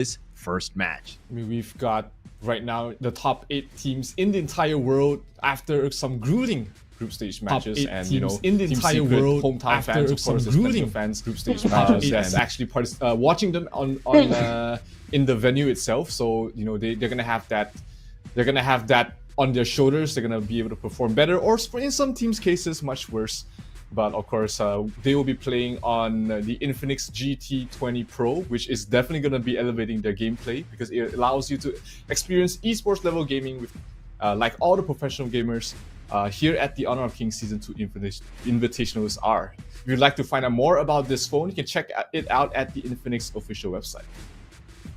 this first match. I mean, we've got right now the top 8 teams in the entire world after some grueling group stage matches, and you know, in the entire world hometown fans, of course, there's fans group stage matches, and actually watching them on in the venue itself. So you know, they're gonna have that. They're gonna have that on their shoulders. They're gonna be able to perform better, or in some teams' cases, much worse. But of course, they will be playing on the Infinix GT20 Pro, which is definitely going to be elevating their gameplay because it allows you to experience esports level gaming with, like all the professional gamers here at the Honor of Kings Season 2 Invitationals are. If you'd like to find out more about this phone, you can check it out at the Infinix official website.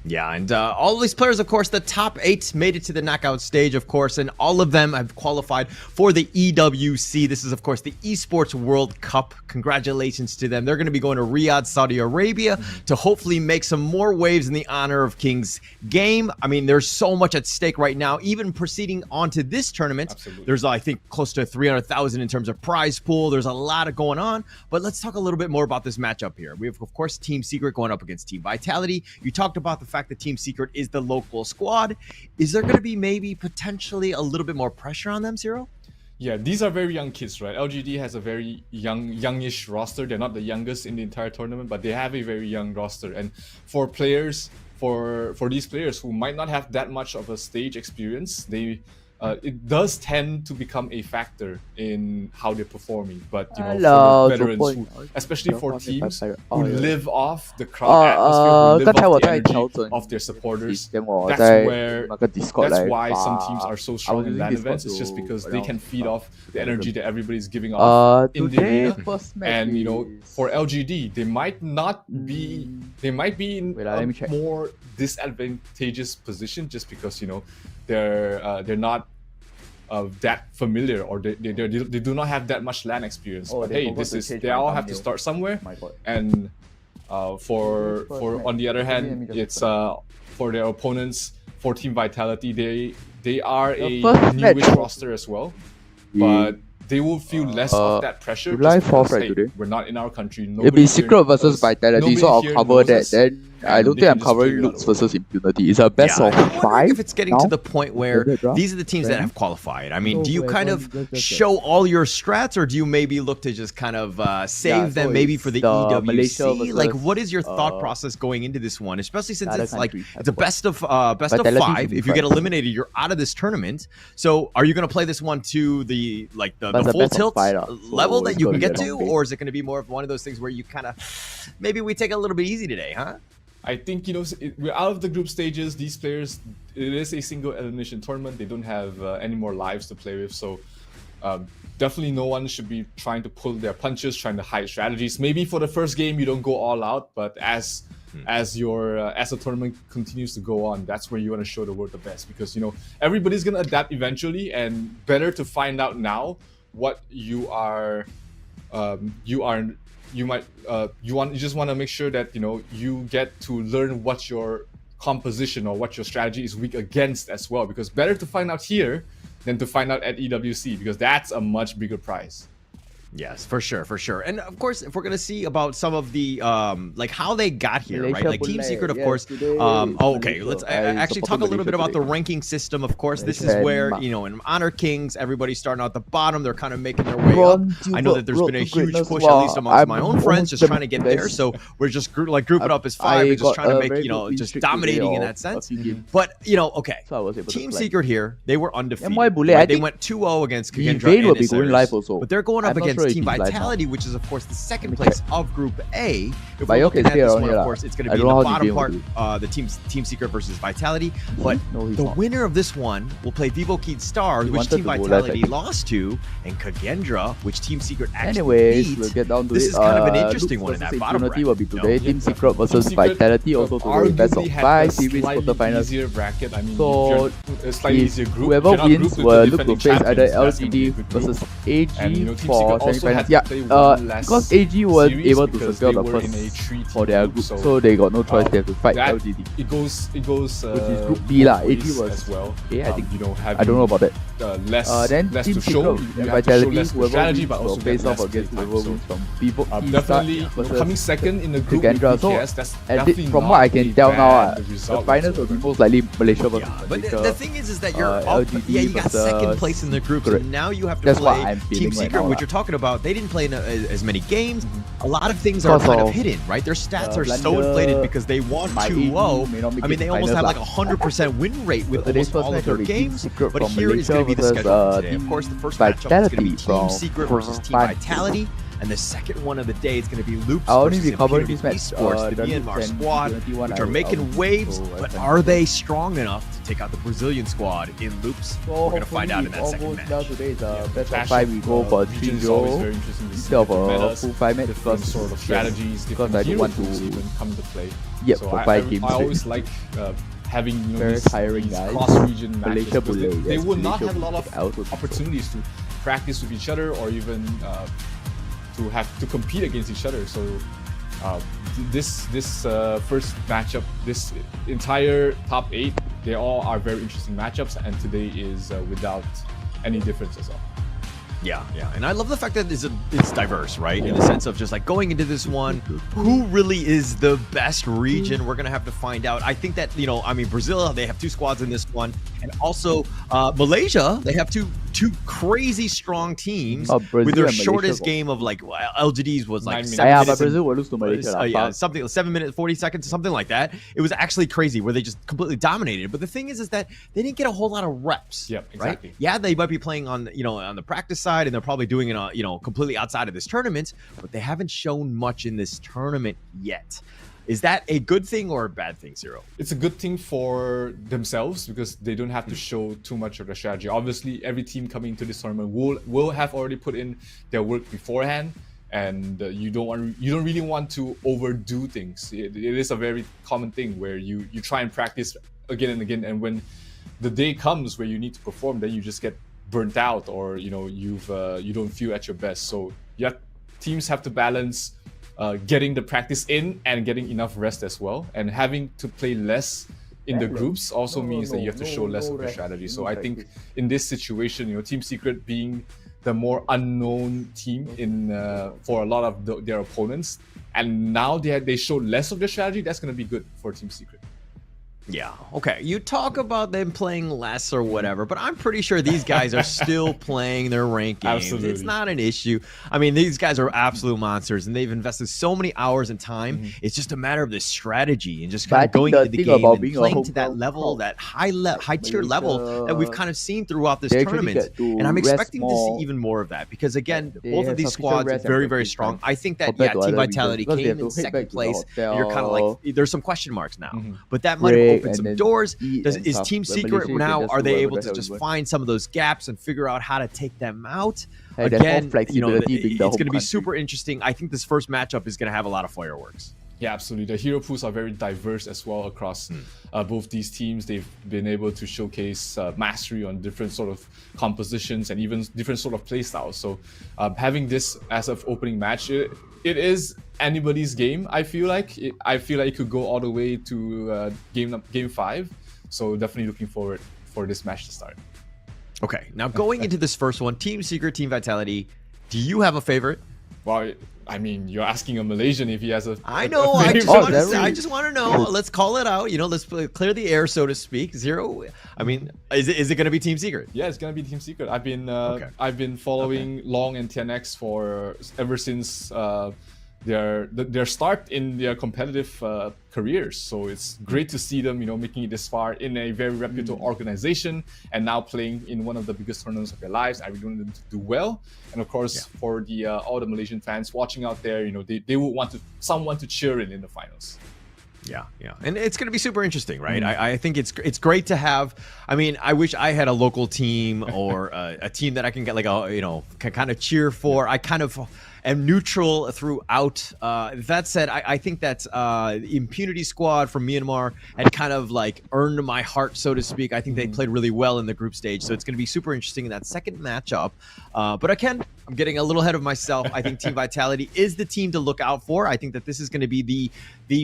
Yeah, and all of these players, of course, the top 8 made it to the knockout stage, of course, and all of them have qualified for the EWC. This is, of course, the Esports World Cup. Congratulations to them. They're going to be going to Riyadh, Saudi Arabia to hopefully make some more waves in the Honor of Kings game. I mean, there's so much at stake right now. Even proceeding on to this tournament, Absolutely. There's, I think, close to 300,000 in terms of prize pool. There's a lot of going on, but let's talk a little bit more about this matchup here. We have, of course, Team Secret going up against Team Vitality. You talked about the fact that Team Secret is the local squad. Is there going to be maybe potentially a little bit more pressure on them, Zero? Yeah, these are very young kids, right? LGD has a very youngish roster. They're not the youngest in the entire tournament, but they have a very young roster. And for players, for these players who might not have that much of a stage experience, it does tend to become a factor in how they're performing. But you know, for the veterans, especially for teams who live off the crowd atmosphere, who live off the energy of their supporters, that's why some teams are so strong in LAN events. It's just because they can feed off the energy that everybody's giving off in the arena. And you know, for LGD, they might be in a more disadvantageous position just because you know they're not that familiar, or they do not have that much LAN experience. But hey, they all have to start somewhere. And for on the other hand, it's for their opponents, for Team Vitality, they are a newish roster as well, but they will feel less of that pressure just because, hey, we're not in our country. It'll be Secret versus Vitality, so I'll cover that. Then I don't think I'm covering Lutz versus Impunity. It's a best of 5. If it's getting to the point where these are the teams that have qualified. I mean, do you kind of show all your strats, or do you maybe look to just kind of save them maybe for the EWC? Like, what is your thought process going into this one, especially since it's like it's a best of 5. If you get eliminated, you're out of this tournament. So, are you going to play this one to the full tilt level that you can get to, or is it going to be more of one of those things where you kind of maybe we take it a little bit easy today, huh? I think, you know, we're out of the group stages. These players, it is a single elimination tournament. They don't have any more lives to play with. So definitely no one should be trying to pull their punches, trying to hide strategies. Maybe for the first game, you don't go all out. But as the tournament continues to go on, that's where you want to show the world the best. Because, you know, everybody's going to adapt eventually. And better to find out now what you just want to make sure that, you know, you get to learn what your composition or what your strategy is weak against as well, because better to find out here than to find out at EWC, because that's a much bigger prize. Yes, for sure, for sure. And of course, if we're gonna see about some of the like how they got here, right? Like Team Secret, of course. Okay, let's actually talk a little bit about the ranking system. Of course, this is where, you know, in Honor Kings, everybody's starting out the bottom. They're kind of making their way up. I know that there's been a huge push, at least amongst my own friends, just trying to get there. So we're just grouping up as 5 and just trying to make, you know, just dominating in that sense. But you know, okay, Team Secret here, they were undefeated. Right? They went 2-0 against Kagendra, but they're going up against Team Vitality, which is of course the second place of Group A. If we're looking at this one, of course, it's going to be in the bottom part, the Team Secret versus Vitality. But the winner of this one will play Vivo Kid Stars, which Team Vitality lost to, and Kagendra, which Team Secret actually beat. We'll get down to this is kind of an interesting one in that bottom bracket. Will be today. Team Secret versus Vitality, also to the best of 5 series quarterfinals. Easier bracket. I mean, so a slightly easier group. Whoever wins will look to face either LGD versus AG for semifinals. Yeah, because AG weren't able to secure the first for their group, so they got no choice. They have to fight LGD. It goes which is Group B lah. AG was as well. Okay, I think you know, I don't know about that. less then to Team show. Secret, You have to show less whoever strategy, but wins also face get off less against play time. whoever So, wins from people. definitely coming second in the group with BTS. That's definitely from not what I can tell now, the the finals will be most likely Malaysia versus But Malaysia. the thing is that you're LGD you got second versus place in the group, so Secret. now you have to That's what play I'm feeling Team right Secret, now, which lah. you're talking about. They didn't play in as many games. A lot of things are kind of hidden, right? Their stats are so inflated because they won 2-0. I mean, they almost have like 100% win rate with almost all of their games. But here is going to be the schedule today. Of course, the first matchup is going to be Team Secret versus Team Vitality. And the second one of the day is going to be Loops versus Impunity Esports, the Myanmar squad, which are making waves, but are they strong enough to take out the Brazilian squad in Loops? We're going to find out in that second match. Today is best of 5, we go for 3-0 instead of a full 5 match different sort of strategies, because I don't want to even come into play. Yep, so for 5 games. I always like having very these tiring guys. cross-region matches. Malaysia They will not have a lot of opportunities to practice with each other or even to have to compete against each other. So this first matchup, this entire top 8, they all are very interesting matchups, and today is without any difference as well. Yeah, and I love the fact that it's diverse, right? In the sense of just like going into this one, who really is the best region? We're gonna have to find out. I think that, you know, I mean, Brazil, they have 2 squads in this one, and also Malaysia, they have two crazy strong teams with their shortest game of like LGDs was like 7 minutes. But Brazil will lose to Malaysia. Yeah, something 7 minutes 40 seconds, something like that. It was actually crazy where they just completely dominated. But the thing is that they didn't get a whole lot of reps. Yep, exactly. Right? Yeah, they might be playing on on the practice side, and they're probably doing it completely outside of this tournament, but they haven't shown much in this tournament yet. Is that a good thing or a bad thing, Zero? It's a good thing for themselves because they don't have to show too much of their strategy. Obviously, every team coming into this tournament will have already put in their work beforehand, and you don't really want to overdo things. It is a very common thing where you try and practice again and again, and when the day comes where you need to perform, then you just get burnt out, or you don't feel at your best. So teams have to balance getting the practice in and getting enough rest as well, and having to play less in the groups also means that you have to show less of your strategy. So I think in this situation, Team Secret being the more unknown team for a lot of their opponents, and now they show less of their strategy, that's going to be good for Team Secret. Yeah, okay. You talk about them playing less or whatever, but I'm pretty sure these guys are still playing their ranked games. Absolutely. It's not an issue. I mean, these guys are absolute monsters, and they've invested so many hours and time. It's just a matter of the strategy and just kind of going into the game and playing to that level, that high tier level that we've kind of seen throughout this tournament. And I'm expecting to see even more of that because, again, both of these squads are very, very strong. I think that, Team Vitality came in second place, and you're kind of like, there's some question marks now. But that might open some doors. Is Team Secret now, are they able to just find some of those gaps and figure out how to take them out? Again, it's going to be super interesting. I think this first matchup is going to have a lot of fireworks. Yeah, absolutely. The hero pools are very diverse as well across both these teams. They've been able to showcase mastery on different sort of compositions and even different sort of play styles. So having this as an opening match, it is anybody's game. I feel like it could go all the way to game 5. So definitely looking forward for this match to start. Okay, now going into this first one, Team Secret, Team Vitality, do you have a favorite? Well, I mean, you're asking a Malaysian if he has a. I know. I just want to know. Let's call it out. Let's clear the air, so to speak. Zero. I mean, is it going to be Team Secret? Yeah, it's going to be Team Secret. I've been following Long and TNX ever since their start in their competitive careers. So it's great to see them, making it this far in a very reputable organization and now playing in one of the biggest tournaments of their lives. I really want them to do well. And of course, for the all the Malaysian fans watching out there, they would want someone to cheer in the finals. Yeah, and it's going to be super interesting, right? I think it's great to have. I mean, I wish I had a local team or a team that I can get can kind of cheer for. I kind of am neutral throughout. That said, I think that Impunity squad from Myanmar had kind of like earned my heart, so to speak. I think they played really well in the group stage, so it's going to be super interesting in that second matchup. But again, I'm getting a little ahead of myself. I think Team Vitality is the team to look out for. I think that this is going to be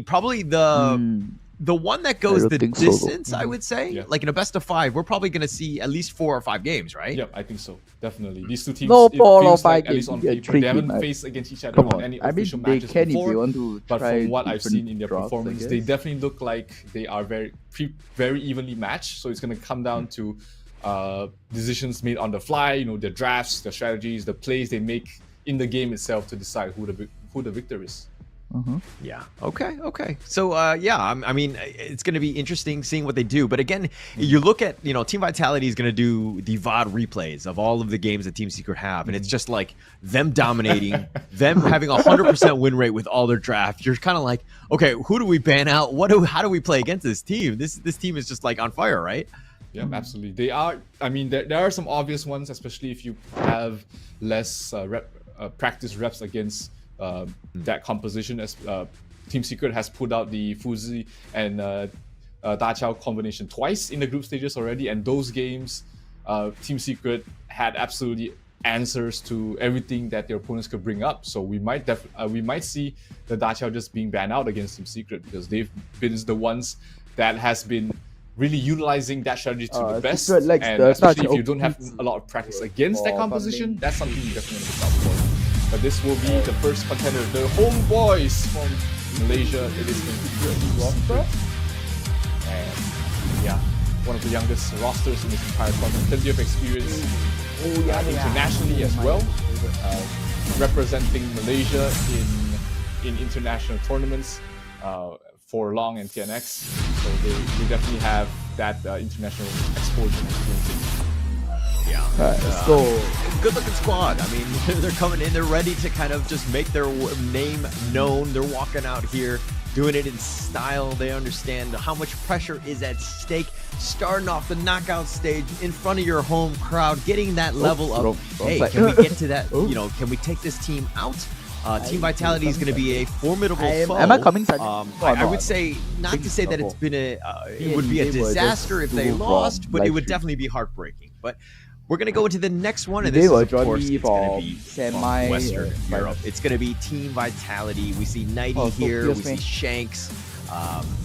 probably the the one that goes the distance, so. I would say, like in a best of 5, we're probably going to see at least 4 or 5 games, right? Yep, I think so. Definitely. These two teams, No, it 4 or feels 5 like, at games. least on paper, they haven't faced against each other Come on on. any I mean, official they matches can before. if they want to But try from what I've seen in their drafts, performance, they definitely look like they are very evenly matched. So it's going to come down to decisions made on the fly, you know, their drafts, their strategies, the plays they make in the game itself to decide who the victor is. Yeah. Okay. So, I mean, it's going to be interesting seeing what they do. But again, you look at, you know, Team Vitality is going to do the VOD replays of all of the games that Team Secret have. And it's just like them dominating, them having 100% win rate with all their drafts. You're kind of like, okay, who do we ban out? How do we play against this team? This team is just like on fire, right? Yeah, absolutely. They are. I mean, there are some obvious ones, especially if you have less practice reps against that composition. As Team Secret has put out the Fuzi and Da Chao combination twice in the group stages already, and those games, Team Secret had absolutely answers to everything that their opponents could bring up. So we might see the Da Chao just being banned out against Team Secret because they've been the ones that has been really utilizing that strategy to the best. And especially if you don't have a lot of practice against that composition, that's something you definitely want to look out for. But this will be the first contender, the homeboys from Malaysia. It is going to be Team Secret. And yeah, one of the youngest rosters in this entire tournament. Plenty of experience internationally as well. Representing Malaysia in international tournaments. For Long and TNX, so they definitely have that international exposure and experience. Yeah. So good looking squad. I mean, they're coming in, they're ready to kind of just make their name known. They're walking out here, doing it in style. They understand how much pressure is at stake. Starting off the knockout stage in front of your home crowd, getting that level of, hey, can we get to that? You know, can we take this team out? Team Vitality is going to be a formidable foe. Am I coming? I would say, not to say that it's been it would be a disaster if they lost, but it would definitely be heartbreaking. But we're going to go into the next one, and this is, of course, it's going to be from Western Europe. It's going to be Team Vitality. We see Nighty here. We see Shanks.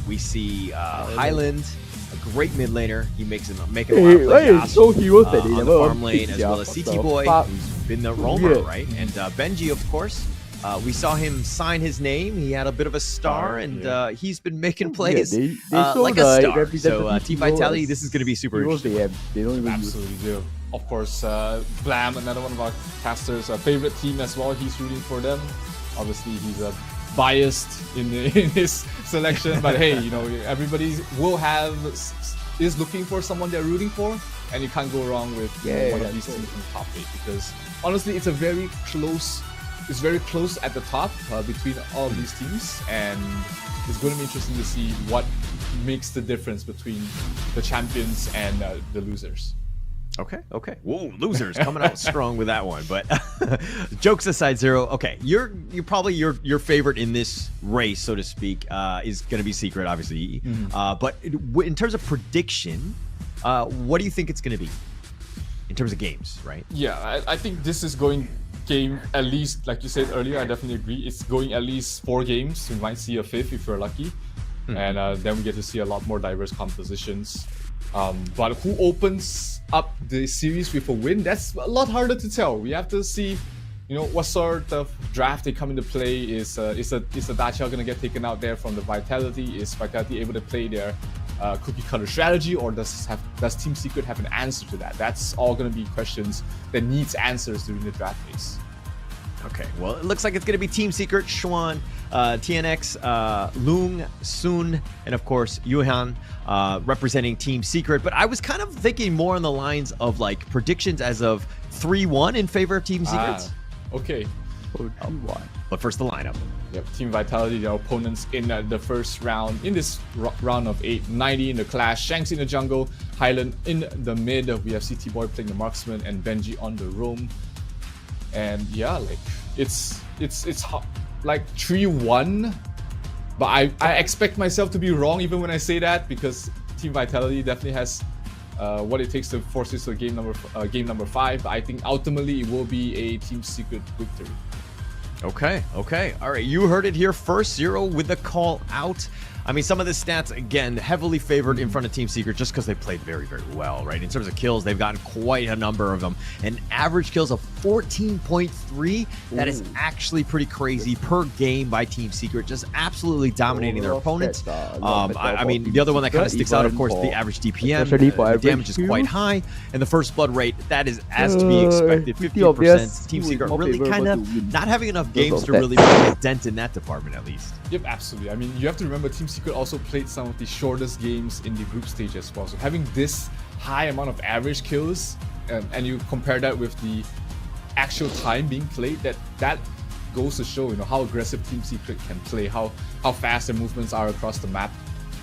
We see Highland, a great mid laner. He makes him making a lot of plays on the farm lane, as well as CT Boy, who's been the roamer, right? And Benji, of course. We saw him sign his name. He had a bit of a star, and he's been making plays like a star. So Team Vitality, this is going to be super interesting. They don't even absolutely do. Of course, Blam, another one of our casters' favorite team as well. He's rooting for them. Obviously, he's biased in his selection, but hey, you know, everybody is looking for someone they're rooting for, and you can't go wrong with one of these teams in the top 8 because honestly, it's very close at the top between all of these teams, and it's going to be interesting to see what makes the difference between the champions and the losers. Okay. Whoa, losers coming out strong with that one. But jokes aside, Zero. Okay, you're probably your favorite in this race, so to speak, is going to be Secret, obviously. But in terms of prediction, what do you think it's going to be in terms of games, right? Yeah, I think this is going game at least, like you said earlier. I definitely agree. It's going at least 4 games. We might see a 5th if we're lucky, and then we get to see a lot more diverse compositions. But who opens up the series with a win? That's a lot harder to tell. We have to see, you know, what sort of draft they come into play. Is the Da Chao gonna get taken out there from the Vitality? Is Vitality able to play their cookie cutter strategy, or does Team Secret have an answer to that? That's all gonna be questions that needs answers during the draft phase. Okay, well, it looks like it's going to be Team Secret, Xuan, TNX, Lung, Sun, and of course, Yuhan representing Team Secret. But I was kind of thinking more on the lines of like predictions as of 3-1 in favor of Team Secret. Okay. But first, the lineup. Yep, Team Vitality, their opponents in the first round, in this round of 8, 90 in the clash, Shanks in the jungle, Highland in the mid. We have CT Boy playing the marksman, and Benji on the roam. And yeah, like it's like 3-1, but I expect myself to be wrong even when I say that, because Team Vitality definitely has what it takes to force this to a game number 5. But I think ultimately it will be a Team Secret victory. Okay. All right, you heard it here first, Zero with the call out. I mean, some of the stats, again, heavily favored in front of Team Secret just because they played very, very well, right? In terms of kills, they've gotten quite a number of them. And average kills of 14.3, that is actually pretty crazy per game by Team Secret, just absolutely dominating their opponents. I mean, the other one that kind of sticks out, of course, the average DPM. The damage is quite high. And the first blood rate, that is as to be expected, 50%. Team Secret really kind of not having enough games to really make a dent in that department, at least. Yep, absolutely. I mean, you have to remember Team Secret also played some of the shortest games in the group stage as well. So having this high amount of average kills, and you compare that with the actual time being played, that goes to show, you know, how aggressive Team Secret can play, how fast their movements are across the map.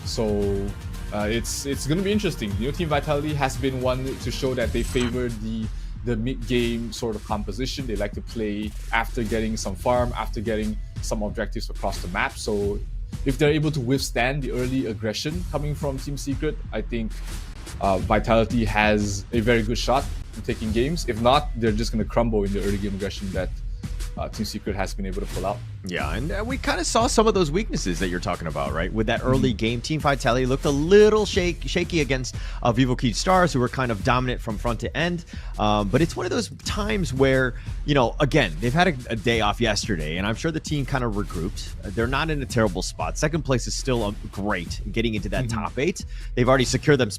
So it's going to be interesting. You know, Team Vitality has been one to show that they favor the mid-game sort of composition. They like to play after getting some farm, after getting some objectives across the map. So if they're able to withstand the early aggression coming from Team Secret, I think Vitality has a very good shot in taking games. If not, they're just going to crumble in the early game aggression that Team Secret has been able to pull out. Yeah, and we kind of saw some of those weaknesses that you're talking about, right? With that early game, Team Vitality looked a little shaky against Vivo Key Stars, who were kind of dominant from front to end. But it's one of those times where, you know, again, they've had a day off yesterday, and I'm sure the team kind of regrouped. They're not in a terrible spot. Second place is still great getting into that top 8. They've already secured their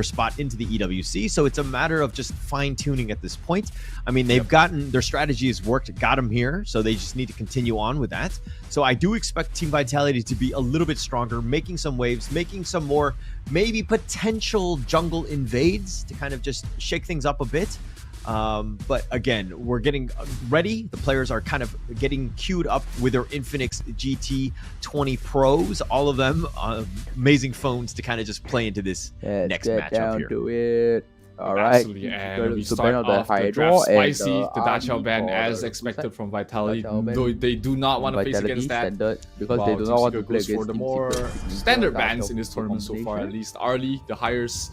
spot into the EWC, so it's a matter of just fine-tuning at this point. I mean, they've gotten, their strategy has worked, got them here, so they just need to continue on with that. So I do expect Team Vitality to be a little bit stronger, making some waves, making some more maybe potential jungle invades to kind of just shake things up a bit. But again, we're getting ready. The players are kind of getting queued up with their Infinix GT20 Pros, all of them amazing phones to kind of just play into this next matchup here. To it. Alright, absolutely. And we start off the draft spicy, the Dachau ban as expected from Vitality, though they do not want to face against that, because they do not want to play against for the more standard bans in this tournament so far. At least Arlie, the highest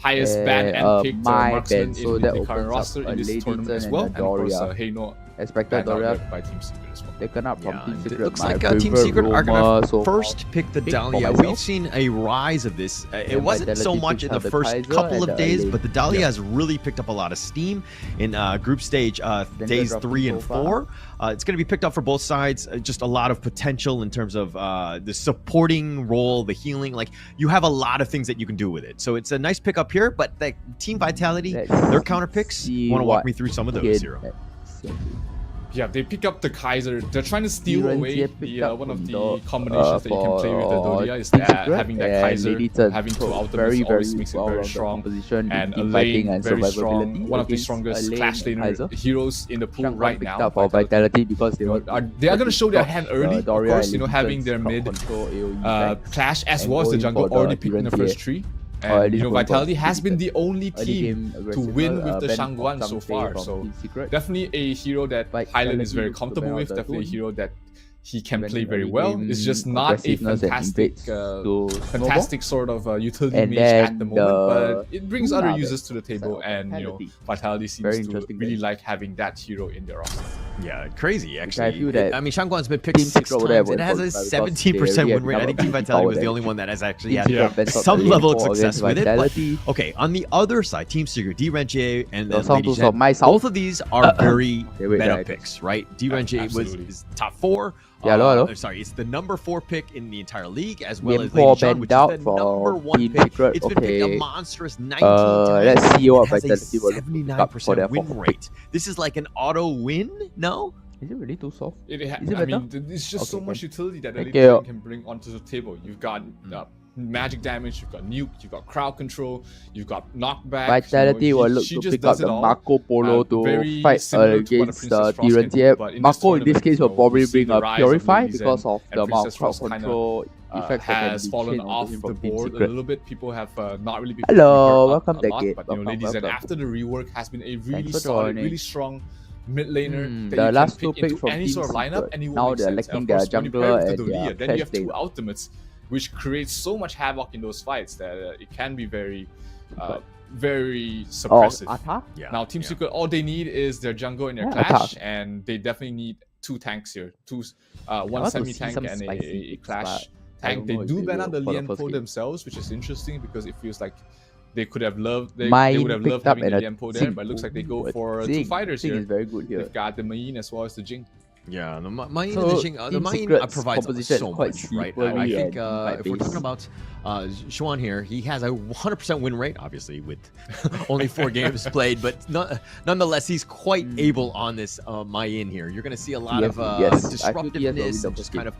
ban and picked marksman in the current roster in this tournament as well, and of course HOK expected Doria by Team Secret as well. Taken up from Team Secret. It looks like Team Secret are going to first pick the Dahlia. We've seen a rise of this. It wasn't so much in the first couple of days, but the Dahlia has really picked up a lot of steam in group stage days 3 and 4. It's going to be picked up for both sides. Just a lot of potential in terms of the supporting role, the healing. Like, you have a lot of things that you can do with it. So it's a nice pickup here, but the Team Vitality, their counter picks, want to walk me through some of those, Hero? Yeah, they pick up the Kaiser. They're trying to steal away one of the combinations that you can play with the Doria is that having that Kaiser, having 2 ultimates always makes it very strong, and a lane very strong, one of the strongest clash laner heroes in the pool right now. For Vitality, because they are going to show their hand early, of course, you know, having their mid clash as well as the jungle already picked in the first 3. And you know, Vitality has been the only team to win with the Shangguan so far, so definitely a hero that Highland is very comfortable with, definitely a hero that he can play very well. It's just not a fantastic sort of utility mage at the moment, but it brings other users to the table, and you know, Vitality seems to really like having that hero in their roster. Yeah, crazy actually. I mean, Shangguan's been picked 6 times. It has a 17% win rate. I think Team Vitality was the only one that has actually had some level of success with it. But, okay, on the other side, Team Secret, DRenJ and Lady Jen, both of these are very meta picks, right? DRenJ was top 4. Sorry, it's the number 4 pick in the entire league, as well as Lady Jen, which is the number 1 pick. It's been picked a monstrous 19 times. Let's see what has a Vitality will 79% win rate. This is like an auto win, no? Is it really too soft? I mean, it's just so much utility that the Lady Jen can bring onto the table. You've got magic damage, you've got nuke, you've got crowd control, you've got knockback. Vitality will look to pick up the Marco Polo to fight against DRenJ. Marco in this case will probably bring a Purify because of the amount of crowd control effect has fallen off the board a little bit. People have not really been welcome a lot, but you know, Lady Zen after the rework has been a really solid, really strong mid laner that the you last can two pick picks into from any Team sort of lineup, Secret. and it will Now make they're sense. lacking Of their course, when you pair jungler it with and the their Dolia, then you have Clash 2 ultimates, which creates so much havoc in those fights that it can be very very suppressive. Now Team Secret, all they need is their jungle and their Clash, and they definitely need 2 tanks here, one semi tank and a Clash tank. They do ban out the Lianpo themselves, which is interesting because it feels like they could have loved, they would have loved having the Lianpo there, but it looks like they go for two fighters here. Is very good here. They've got the Main as well as the Jing. Yeah, the Main and the Jing, the Main provides so much, right? I think if we're talking about Xuan here, he has a 100% win rate, obviously with only 4 games played, but nonetheless, he's quite able on this Main here. You're going to see a lot of disruptiveness and just kind of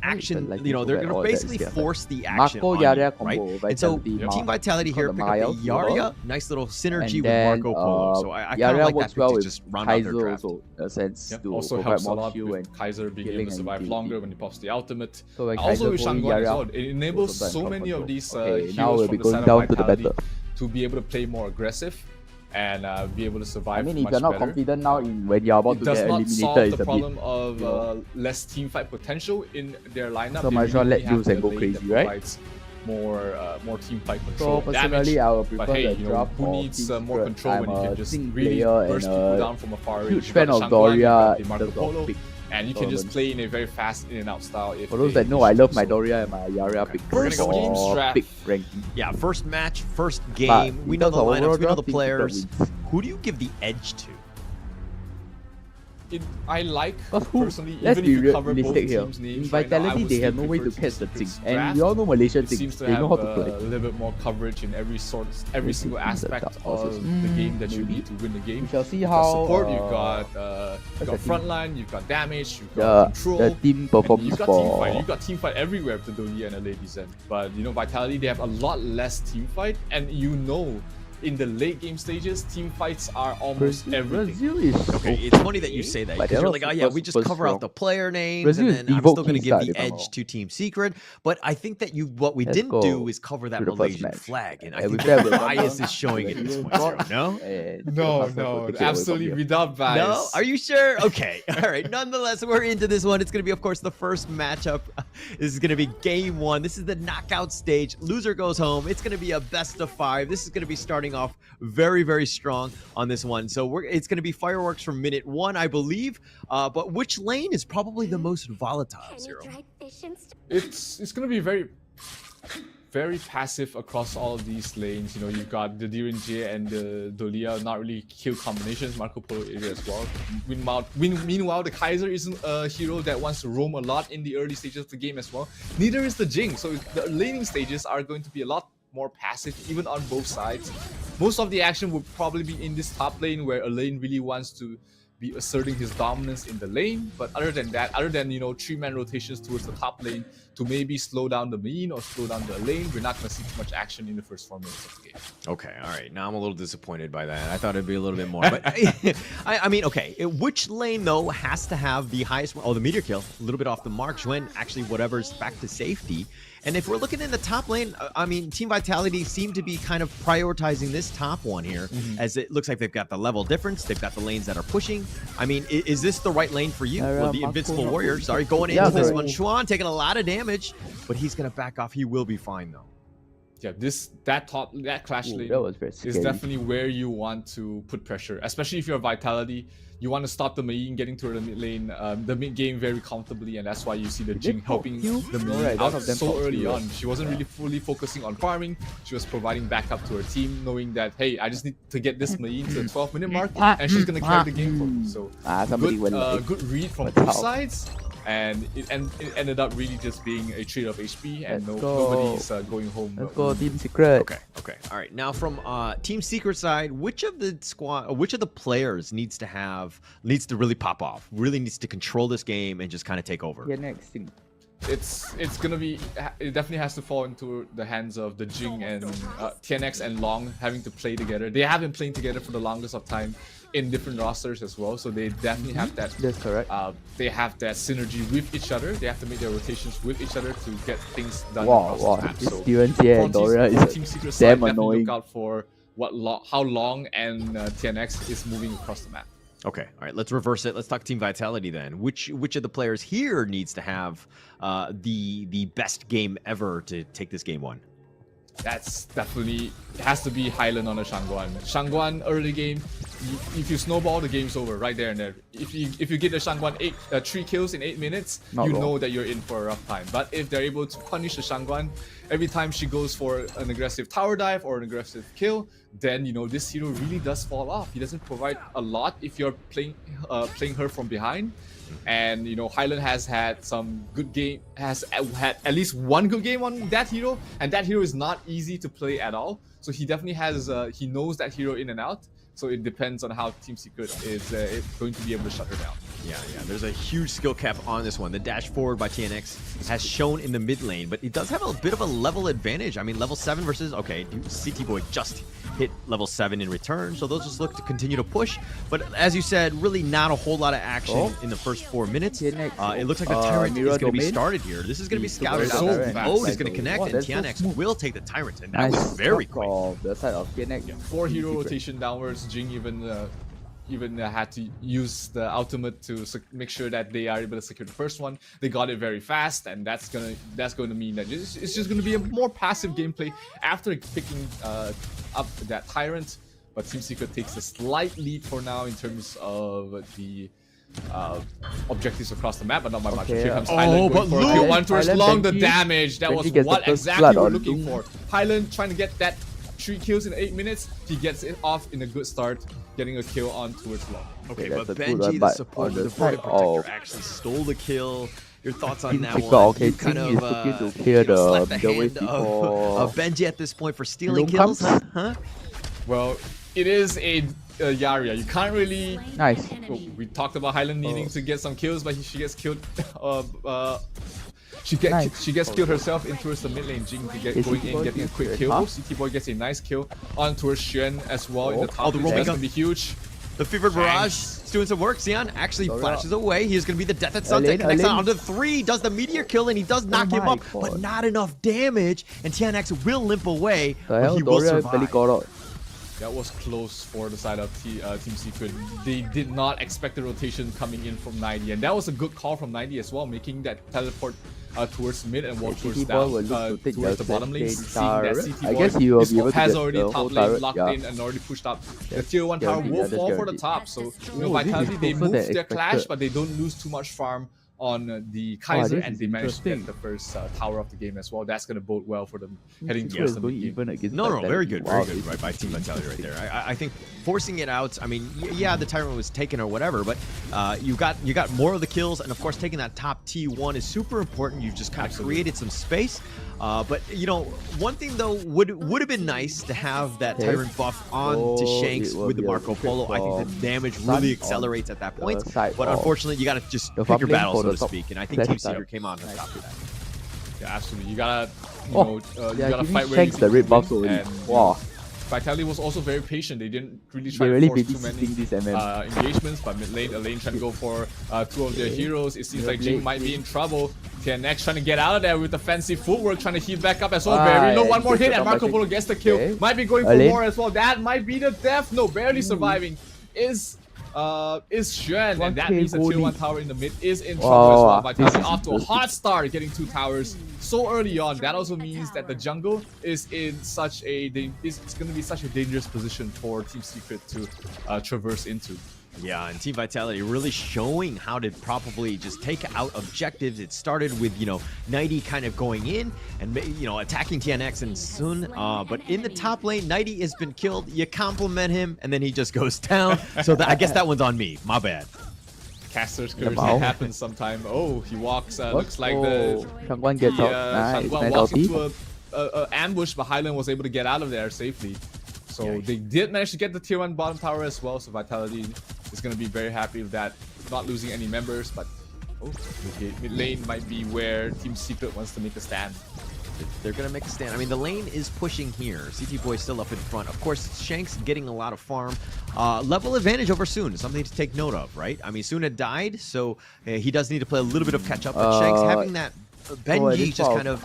action. You know, they're going to basically force the action on you, right? And so Team Vitality here pick up the Yaria, nice little synergy with Marco Polo. So I kind of like that pick to just round out their draft. Also helps a lot with Kaiser being able to survive longer when he pops the ultimate. Also with Shangguan as well. It enables so many of these heroes from the side of Vitality to be able to play more aggressive and be able to survive. I mean, if you're not confident now when you're about to get eliminated, does not solve the problem of less team fight potential in their lineup. So might as well let Jules and go crazy, right? More team fight control. So personally, I would prefer the draft. Who needs more control when you can just really burst people down from afar? Huge fan of Doria, and you can just play in a very fast in and out style. For those that know, I love my Doria and my Yaria pick. First game strat. Big ranking. Yeah, first match, first game. We know the lineups, we know the players. Who do you give the edge to? I like personally, let's even if you cover both teams' names, in Vitality they have no way to catch the thing, and we all know Malaysian things. They know how to play. A little bit more coverage in every single aspect of the game that you need to win the game. We shall see how support. You've got frontline, you've got damage, you've got control, the team performance you've got team fight. You've got team fight everywhere with the Dolia and the Lady Zen. But you know, Vitality, they have a lot less team fight, and you know, in the late game stages, team fights are almost everything. Okay, it's funny that you say that because you're like, oh yeah, we just cover out the player names, and then I'm still going to give the edge to Team Secret. But I think that what we didn't do is cover that Malaysian flag, and I think the bias is showing it this point. No, absolutely without bias. No, are you sure? Okay, all right. Nonetheless, we're into this one. It's going to be, of course, the first matchup. This is going to be game 1. This is the knockout stage. Loser goes home. It's going to be a best of 5. This is going to be starting off very, very strong on this one. So it's going to be fireworks from minute 1, I believe. But which lane is probably the most volatile, Zero? It's going to be very passive across all of these lanes. You know, you've got the Dirinjie and the Dolia, not really kill combinations. Marco Polo area as well. Meanwhile, the Kaiser isn't a hero that wants to roam a lot in the early stages of the game as well. Neither is the Jing. So the laning stages are going to be a lot more passive, even on both sides. Most of the action will probably be in this top lane, where a lane really wants to be asserting his dominance in the lane. But other than that, you know, 3-man rotations towards the top lane to maybe slow down the main or slow down the lane, we're not going to see too much action in the first 4 minutes of the game. Okay, all right. Now I'm a little disappointed by that. I thought it'd be a little bit more. But I mean, okay. Which lane, though, has to have the highest... Oh, the meteor kill. A little bit off the mark. Xuen, actually, whatever's back to safety. And if we're looking in the top lane, I mean, Team Vitality seem to be kind of prioritizing this top one here, as it looks like they've got the level difference. They've got the lanes that are pushing. I mean, is this the right lane for you? Well, the Invincible Warrior, going into this one. Xuan taking a lot of damage, but he's going to back off. He will be fine, though. Yeah, that clash lane is definitely where you want to put pressure, especially if you're Vitality. You want to stop the Main getting to the mid lane, the mid game very comfortably, and that's why you see the Jing helping the Main out so early on. She wasn't really fully focusing on farming. She was providing backup to her team, knowing that, hey, I just need to get this Main to the 12-minute mark, and she's going to carry the game for me. So good read from both sides. And it ended up really just being a trade of HP, and nobody's going home. Let's go Team Secret. Okay. All right. Now from Team Secret side, which of the players needs to really pop off? Really needs to control this game and just kind of take over? Yeah, next. It's gonna be. It definitely has to fall into the hands of the Jing and TNX and Long having to play together. They have been playing together for the longest of time in different rosters as well, so they definitely have that. That's correct. They have that synergy with each other. They have to make their rotations with each other to get things done. Wow! This Dirinjie and Doria is damn annoying. Look out for how Long and TNX is moving across the map. Okay, all right, let's reverse it. Let's talk Team Vitality then. Which of the players here needs to have the best game ever to take this game 1? that's definitely, it has to be Highland on a Shangguan. Shangguan early game, if you snowball, the game's over right there and there. If you get the Shangguan 3 kills in 8 minutes, you know that you're in for a rough time. But if they're able to punish the Shangguan every time she goes for an aggressive tower dive or an aggressive kill, then you know this hero really does fall off. He doesn't provide a lot if you're playing her from behind. And you know, Highland has had some good game, has had at least one good game on that hero, and that hero is not easy to play at all. So he definitely has, he knows that hero in and out. So it depends on how Team Secret is going to be able to shut her down. Yeah, there's a huge skill cap on this one. The dash forward by TNX has shown in the mid lane, but it does have a bit of a level advantage. I mean, level 7 versus, okay, CT Boy just hit level 7 in return, so they'll just look to continue to push. But as you said, really not a whole lot of action in the first 4 minutes. It looks like the Tyrant is going to be started here. This is going to be scouted out. Ode is going to connect, and TNX will take the Tyrant, and that was very quick. The side of TNX. 4 hero rotation downwards. Jing even had to use the ultimate to make sure that they are able to secure the first one. They got it very fast, and that's going to mean that it's just going to be a more passive gameplay after picking up that Tyrant. But Team Secret takes a slight lead for now in terms of the objectives across the map, but not by much. Here comes Highland going for a kill. One towards long, the damage. That was what exactly we're looking for. Highland trying to get that 3 kills in 8 minutes. He gets it off in a good start, getting a kill on towards long. Okay, but Benji, the support of the Void Protector, actually stole the kill. Your thoughts on that one? Okay, kind of to clear the hand of Benji at this point for stealing kills, huh? Well, it is a Yaria. You can't really. Nice. We talked about Highland needing to get some kills, but she gets killed. She gets killed herself in towards the mid lane. Jing to get going in, getting a quick kill. CT Boy gets a nice kill on towards Xuan as well in the top. The that's gonna be huge. The Fevered Barrage is doing some work. Xian actually flashes away. He's going to be the Death at Sunset. Connects on onto 3, does the Meteor kill, and he does knock him up, but not enough damage. And TNX will limp away, but he will survive. That was close for the side of Team Secret. They did not expect the rotation coming in from 90, and that was a good call from 90 as well, making that teleport towards mid and walk towards down towards the bottom lane. Seeing that CT Boy has already top lane locked in and already pushed up. The tier 1 tower will fall for the top, so you know, Vitality, they move their clash, but they don't lose too much farm on the Kaiser, and they managed to get the first tower of the game as well. That's going to bode well for them heading towards the mid game. No, very good, right by Team Vitality right there. I think forcing it out, I mean, yeah, the Tyrant was taken or whatever, but you got more of the kills, and of course taking that top T1 is super important. You've just kind of created some space. But you know, one thing though would have been nice to have that Tyrant buff on to Shanks with the Marco Polo. I think the damage really accelerates at that point. But unfortunately, you gotta just pick your battles, so to speak. And I think Team Secret came on top of that. Yeah, absolutely. You gotta, you gotta fight where you the red buffs already. Wow. Vitality was also very patient. They didn't really try to force too many engagements, but mid lane, Elaine trying to go for 2 of their heroes. It seems like Jing might be in trouble. TNX trying to get out of there with the fancy footwork, trying to heal back up as well. Very low, one more hit, and Marco Polo gets the kill. Might be going for more as well. That might be the death. No, barely surviving is Xuan, and that means the tier 1 tower in the mid is in trouble as well. Vitality off to a hot start, getting 2 towers so early on. That also means that the jungle is in such a it's going to be such a dangerous position for Team Secret to traverse into. Yeah, and Team Vitality really showing how to probably just take out objectives. It started with, you know, 90 kind of going in and, you know, attacking TNX and Sun. But in the top lane, 90 has been killed. You compliment him, and then he just goes down. So I guess that one's on me. My bad. Caster's curse happens sometime. Oh, he walks. Looks like the Shangguan gets out. Shangguan walks into a ambush, but Highland was able to get out of there safely. So they did manage to get the tier 1 bottom tower as well. So Vitality is going to be very happy with that, not losing any members. But mid lane might be where Team Secret wants to make a stand. They're going to make a stand. I mean, the lane is pushing here. CT Boy still up in front. Of course, Shanks getting a lot of farm. Level advantage over Soon, something to take note of, right? I mean, Soon had died, so he does need to play a little bit of catch up. But Shanks having that Benji just kind of,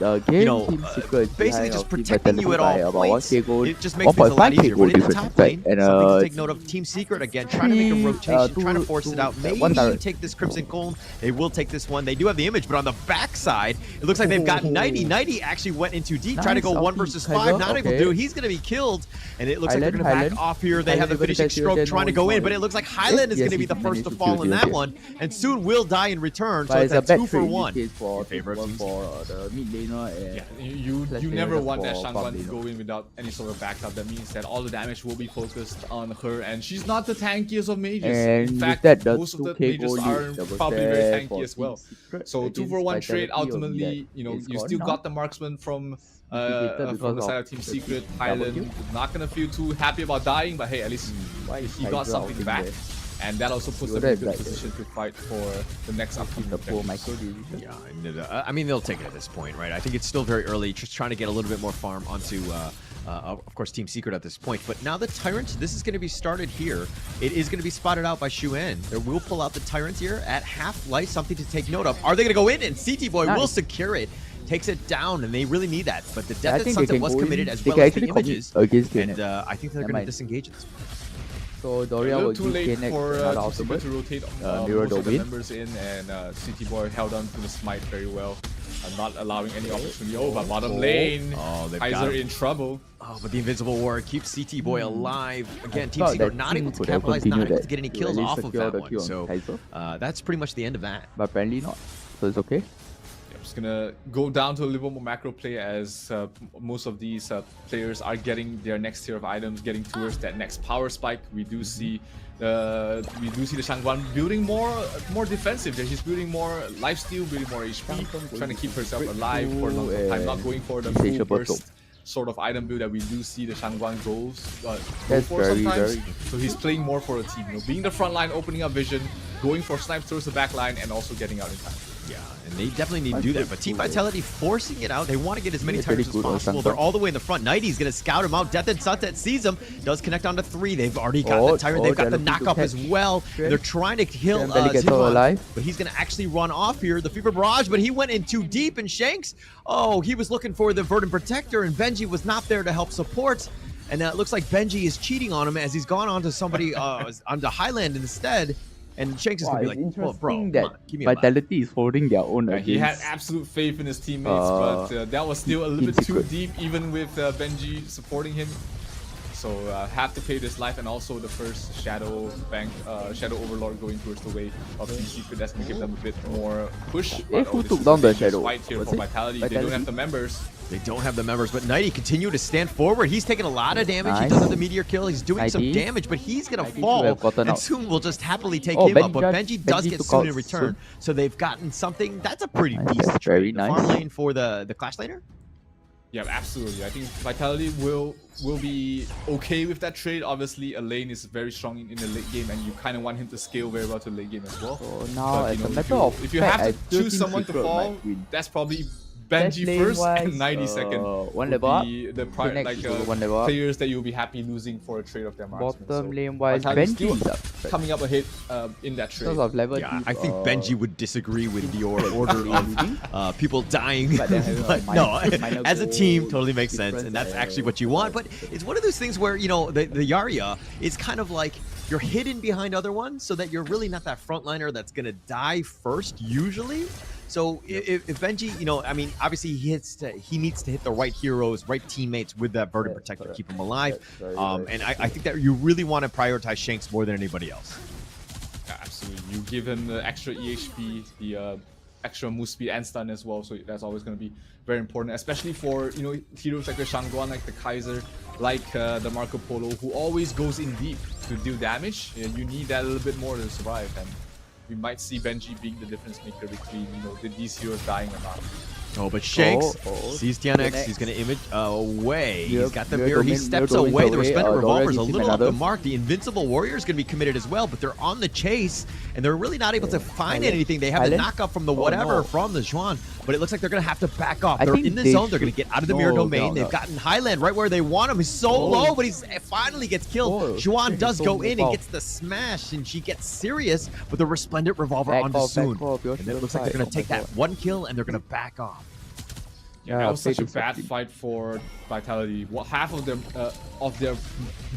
basically just protecting you at all points. It just makes things a lot easier. But in the top lane, something to take note of, Team Secret, again, trying to make a rotation, trying to force it out. Maybe take this Crimson Cone. They will take this one. They do have the image, but on the backside, it looks like they've got Nighty. Nighty actually went in too deep, trying to go 1 versus 5. Not able to do it. He's going to be killed. And it looks like they're going to back off here. They have the finishing stroke trying to go in, but it looks like Highland is going to be the first to fall in that one. And soon will die in return. So it's a 2 for 1. Favorite for the mid laner. Yeah, you never want that Shangguan to go in without any sort of backup. That means that all the damage will be focused on her, and she's not the tankiest of mages. In fact, most of the mages are probably very tanky as well. So 2 for 1 trade. Ultimately, you still got the marksman from the side of Team Secret. Highland not gonna feel too happy about dying, but hey, at least he got something back. And that also puts them in a good position to fight for the next upcoming Yeah, I mean, they'll take it at this point, right? I think it's still very early, just trying to get a little bit more farm onto, of course, Team Secret at this point. But now the Tyrant, this is going to be started here. It is going to be spotted out by XueN. They will pull out the Tyrant here at half-life, something to take note of. Are they going to go in? And CT Boy will secure it. Takes it down, and they really need that. But the Death at Sunset was committed as well as the images. And I think they're going to disengage at this point. So Doria will too late for ultimate to rotate most of the members in, and CT Boy held on to the smite very well, not allowing any opportunity. Oh, but bottom lane, Kaiser in trouble. Oh, but the Invincible War keeps CT Boy alive. Again, Team Secret not able to capitalize, not able to get any kills off of that one. So that's pretty much the end of that. But apparently not, so it's okay. Just gonna go down to a little more macro play as most of these players are getting their next tier of items, getting towards that next power spike. We do see the Shangguan building more defensive. She's building more lifesteal, building more HP, trying to keep herself alive for a long time, not going for the full burst sort of item build that we do see the Shangguan go for sometimes. So he's playing more for a team, being the front line, opening up vision, going for snipes towards the back line, and also getting out in time. Yeah, and they definitely need to do that. But Team Vitality forcing it out. They want to get as many targets as possible. They're all the way in the front. Nighty's going to scout him out. Death and Sunset sees him. Does connect onto 3. They've already got the Tyrant. They've got the knockoff as well. They're trying to kill Zimon, but he's going to actually run off here. The Fever Barrage, but he went in too deep. And Shanks, he was looking for the Verdant Protector, and Benji was not there to help support. And it looks like Benji is cheating on him as he's gone on to somebody onto Highland instead. And Shanks is going to be like, well, bro, that Vitality is holding their own. He had absolute faith in his teammates, but that was still a little bit too deep, even with Benji supporting him. So have to pay this life, and also the first Shadow Overlord going towards the way of Team Secret. That's going to give them a bit more push. Who took down the Shadow? Fight here for Vitality. They don't have the members. They don't have the members, but Nighty continue to stand forward. He's taking a lot of damage. He does have the meteor kill. He's doing some damage, but he's going to fall. And soon we'll just happily take him up. But Benji does get soon in return. So they've gotten something. That's a pretty decent trade. The farm lane for the Clash laner? Yeah, absolutely. I think Vitality will be okay with that trade. Obviously, a lane is very strong in the late game, and you kind of want him to scale very well to the late game as well. So now, as a matter of if you have to choose someone to fall, that's probably Benji first and 90 second one level the players that you'll be happy losing for a trade of their marksman. Bottom lane wise, Benji coming up ahead in that trade. Yeah, I think Benji would disagree with your order of people dying. But no, as a team, totally makes sense, and that's actually what you want. But it's one of those things where, the Yarya is kind of like you're hidden behind other ones, so that you're really not that frontliner that's gonna die first usually. So if Benji, I mean, obviously he needs to hit the right heroes, right teammates with that Verdant Protector to keep him alive. And I think that you really want to prioritize Shanks more than anybody else. Yeah, absolutely. You give him the extra EHP, the extra move speed and stun as well. So that's always going to be very important, especially for heroes like the Shangguan, like the Kaiser, like the Marco Polo, who always goes in deep to deal damage. You need that a little bit more to survive. And we might see Benji being the difference maker between these heroes dying or not. Oh, but Shanks sees TNX. He's going to image away. He's got the mirror. He steps away. The resplendent revolver is a little off the mark. The Invincible Warrior is going to be committed as well, but they're on the chase, and they're really not able to find anything. They have the knockup from the whatever from the Zhuan, but it looks like they're going to have to back off. They're in the zone. They're going to get out of the mirror domain. They've gotten Highland right where they want him. He's so low, but he finally gets killed. Zhuan does go in and gets the smash, and she gets serious with the resplendent revolver on the Soon. And it looks like they're going to take that one kill, and they're going to back off. Yeah, that was such a bad fight for Vitality. Half of their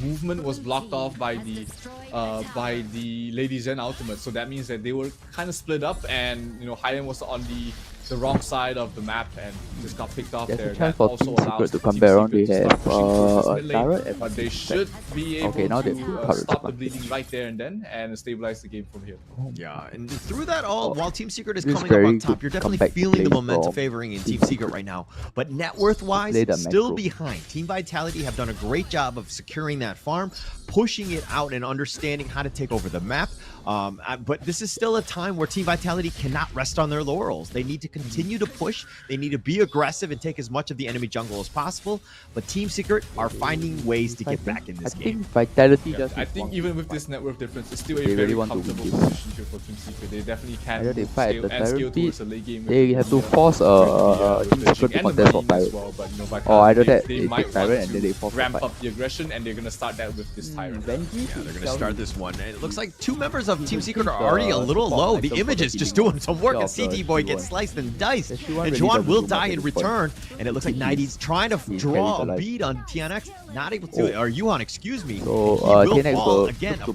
movement was blocked off by the Lady Zen ultimate. So that means that they were kind of split up, and Highland was on the wrong side of the map and just got picked off there. That also allows to come back around. They have turret, but they should be able to stop the bleeding right there and then and stabilize the game from here. Yeah, and through that all, while Team Secret is coming up on top, you're definitely feeling the momentum favoring in Team Secret right now. But net worth-wise, still behind. Team Vitality have done a great job of securing that farm, pushing it out and understanding how to take over the map. But this is still a time where Team Vitality cannot rest on their laurels. They need to continue to push. They need to be aggressive and take as much of the enemy jungle as possible. But Team Secret are finding ways to get back in this game. Vitality I think even with this network difference, it's still a very comfortable position here for Team Secret. They definitely can scale towards a late game. They have to force Team Secret to contest for Tyrant. Or either that they take Tyrant and then they force ramp up the aggression, and they're going to start that with this Tyrant. Yeah, they're going to start this one. And it looks like two members of Team Secret are already a little low. The image is just doing some work, and CT Boy gets sliced and diced. And Zhuan will die in return. And it looks like Nighty's trying to draw a bead on TNX. Not able to, or Yuan, excuse me. So he will fall again. A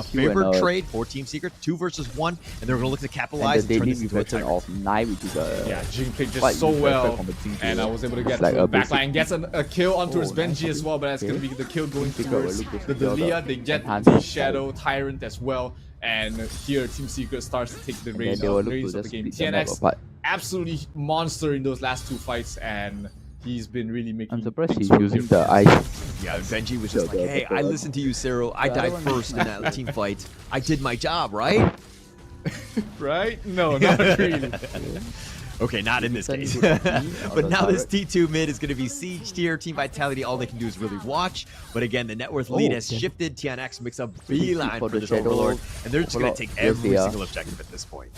favor trade for Team Secret, 2 versus 1, and they're going to look to capitalize and turn this into a Tyrant. Yeah, Jing played just so well, and I was able to get to the backline. Gets a kill onto his Benji as well, but that's going to be the kill going towards the Delia. They get the Shadow Tyrant as well, and here Team Secret starts to take the reins of the game. TNX, absolutely monster in those last 2 fights, and he's been really making. I'm surprised he's using the ice. Yeah, Benji was just like, hey, I listened to you, Cyril. I died first in that team fight. I did my job, right? Right? No, not really. Okay, not in this case. But now this T2 mid is going to be sieged here. Team Vitality, all they can do is really watch. But again, the net worth lead has shifted. TNX makes a beeline for this Overlord, and they're just going to take every single objective at this point.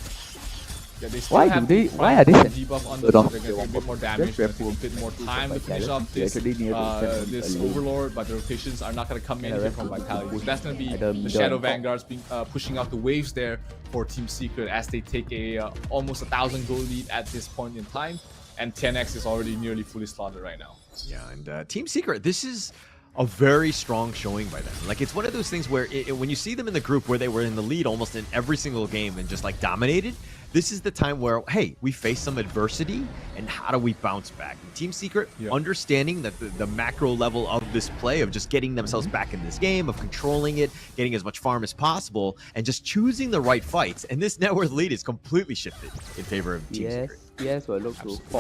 Yeah, they still why are they debuff on the they're going to do a bit more damage, a bit more time to finish up this Overlord, but the rotations are not going to come in here from Vitality. So that's going to be the Shadow Vanguards being pushing out the waves there for Team Secret as they take a almost 1,000 gold lead at this point in time, and 10x is already nearly fully slaughtered right now. Yeah, and Team Secret, this is a very strong showing by them. Like, it's one of those things where when you see them in the group where they were in the lead almost in every single game and just like dominated, this is the time where, hey, we face some adversity, and how do we bounce back? And Team Secret, understanding that the macro level of this play, of just getting themselves back in this game, of controlling it, getting as much farm as possible, and just choosing the right fights. And this net worth lead is completely shifted in favor of Team Secret. Yes, well, look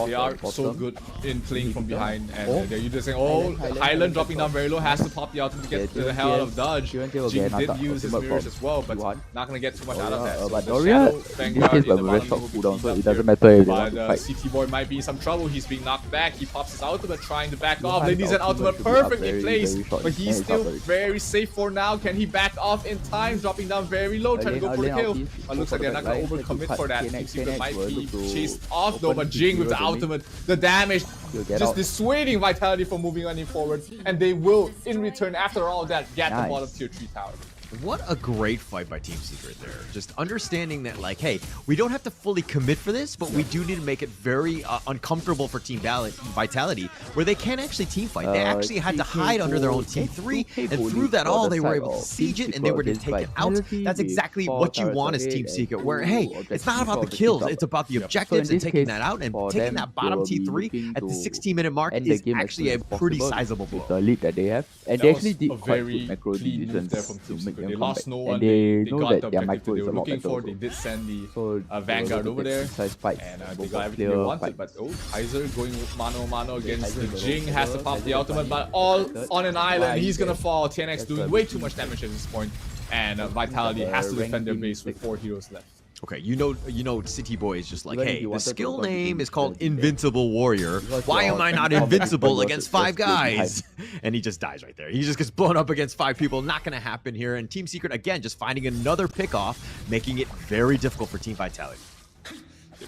they are so good in playing from behind, and they're just saying, oh, Highland dropping down very low, has to pop the ultimate to get the hell out of dodge. Jing did use his mirrors as well, but not going to get too much out of that. But Doria, in this case, but very short cooldown, so it doesn't matter if they want to fight. CT Boy might be in some trouble. He's being knocked back. He pops his ultimate, trying to back off. Ladies and ultimate perfectly placed, but he's still very safe for now. Can he back off in time? Dropping down very low, trying to go for the kill. But looks like they're not going to overcommit for that. Team Secret might be chased off though, but Jing with the ultimate, the damage, just dissuading Vitality from moving any forward, and they will, in return, after all that, get the bottom tier 3 tower. What a great fight by Team Secret there. Just understanding that, like, hey, we don't have to fully commit for this, but we do need to make it very uncomfortable for Team Vitality, where they can't actually team fight. They actually had to hide under their own T3, and through that all, they were able to siege it, and they were to take it out. That's exactly what you want as Team Secret, where, hey, it's not about the kills, it's about the objectives and taking that out, and taking that bottom T3 at the 16-minute mark is actually a pretty sizable blow. The lead that they have, and they actually did quite good macro decisions to make. They lost no one. They got the objective they were looking for. They did send the Vanguard over there, and they got everything they wanted. But Kaiser going with mano a mano against the Jing, has to pop the ultimate, but all on an island. He's gonna fall. TNX doing way too much damage at this point, and Vitality has to defend their base with 4 heroes left. Okay, you know, City Boy is just like, hey, the skill name is called Invincible Warrior. Why am I not invincible against 5 guys? And he just dies right there. He just gets blown up against 5 people. Not going to happen here. And Team Secret, again, just finding another pick-off, making it very difficult for Team Vitality.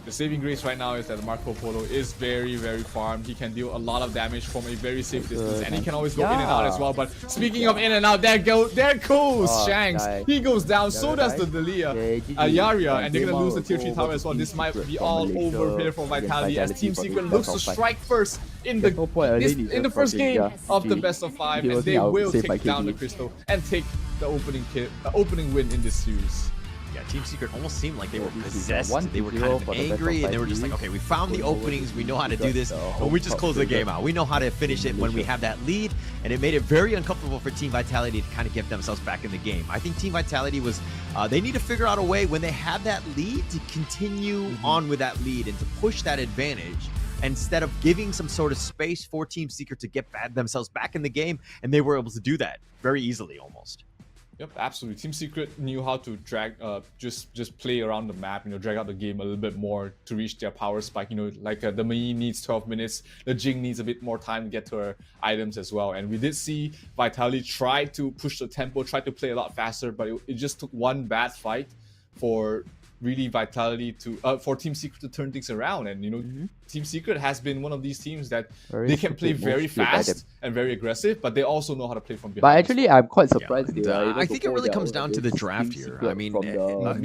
The saving grace right now is that Marco Polo is very, very farmed. He can deal a lot of damage from a very safe distance, and he can always go in and out as well. But speaking of in and out, there goes Shanks. He goes down. So does the Dalia, Yaria, and they're gonna lose the tier 3 tower as well. This might be all over here for Vitality as Team Secret looks to strike first in the first game of the best of 5, and they will take down the Crystal and take the opening win in this series. Yeah, Team Secret almost seemed like they were possessed. They were kind of angry, and they were just like, okay, we found the openings, we know how to do this, but we just close the game out. We know how to finish it when we have that lead, and it made it very uncomfortable for Team Vitality to kind of get themselves back in the game. I think Team Vitality was, they need to figure out a way when they have that lead to continue on with that lead and to push that advantage, instead of giving some sort of space for Team Secret to get themselves back in the game, and they were able to do that very easily almost. Yep, absolutely. Team Secret knew how to drag, just play around the map, drag out the game a little bit more to reach their power spike. Like the Mei needs 12 minutes, the Jing needs a bit more time to get to her items as well. And we did see Vitality try to push the tempo, try to play a lot faster, but it just took one bad fight for really Vitality to for Team Secret to turn things around. And Team Secret has been one of these teams that they can play very fast and very aggressive, but they also know how to play from behind. But actually, I'm quite surprised. I think it really comes down to the draft here. I mean,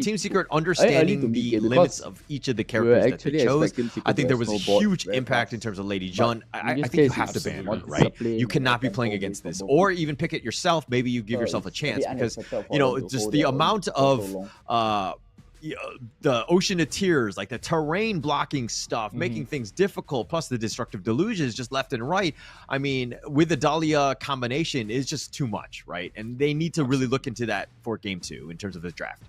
Team Secret understanding the limits of each of the characters that they chose. I think there was a huge impact in terms of Lady Jun. I think you have to ban her, right? You cannot be playing against this, or even pick it yourself. Maybe you give yourself a chance, because just the amount of the Ocean of Tears, like the terrain blocking stuff, making things difficult, plus the destructive delusions just left and right. I mean, with the Dahlia combination is just too much, right? And they need to really look into that for game 2 in terms of the draft.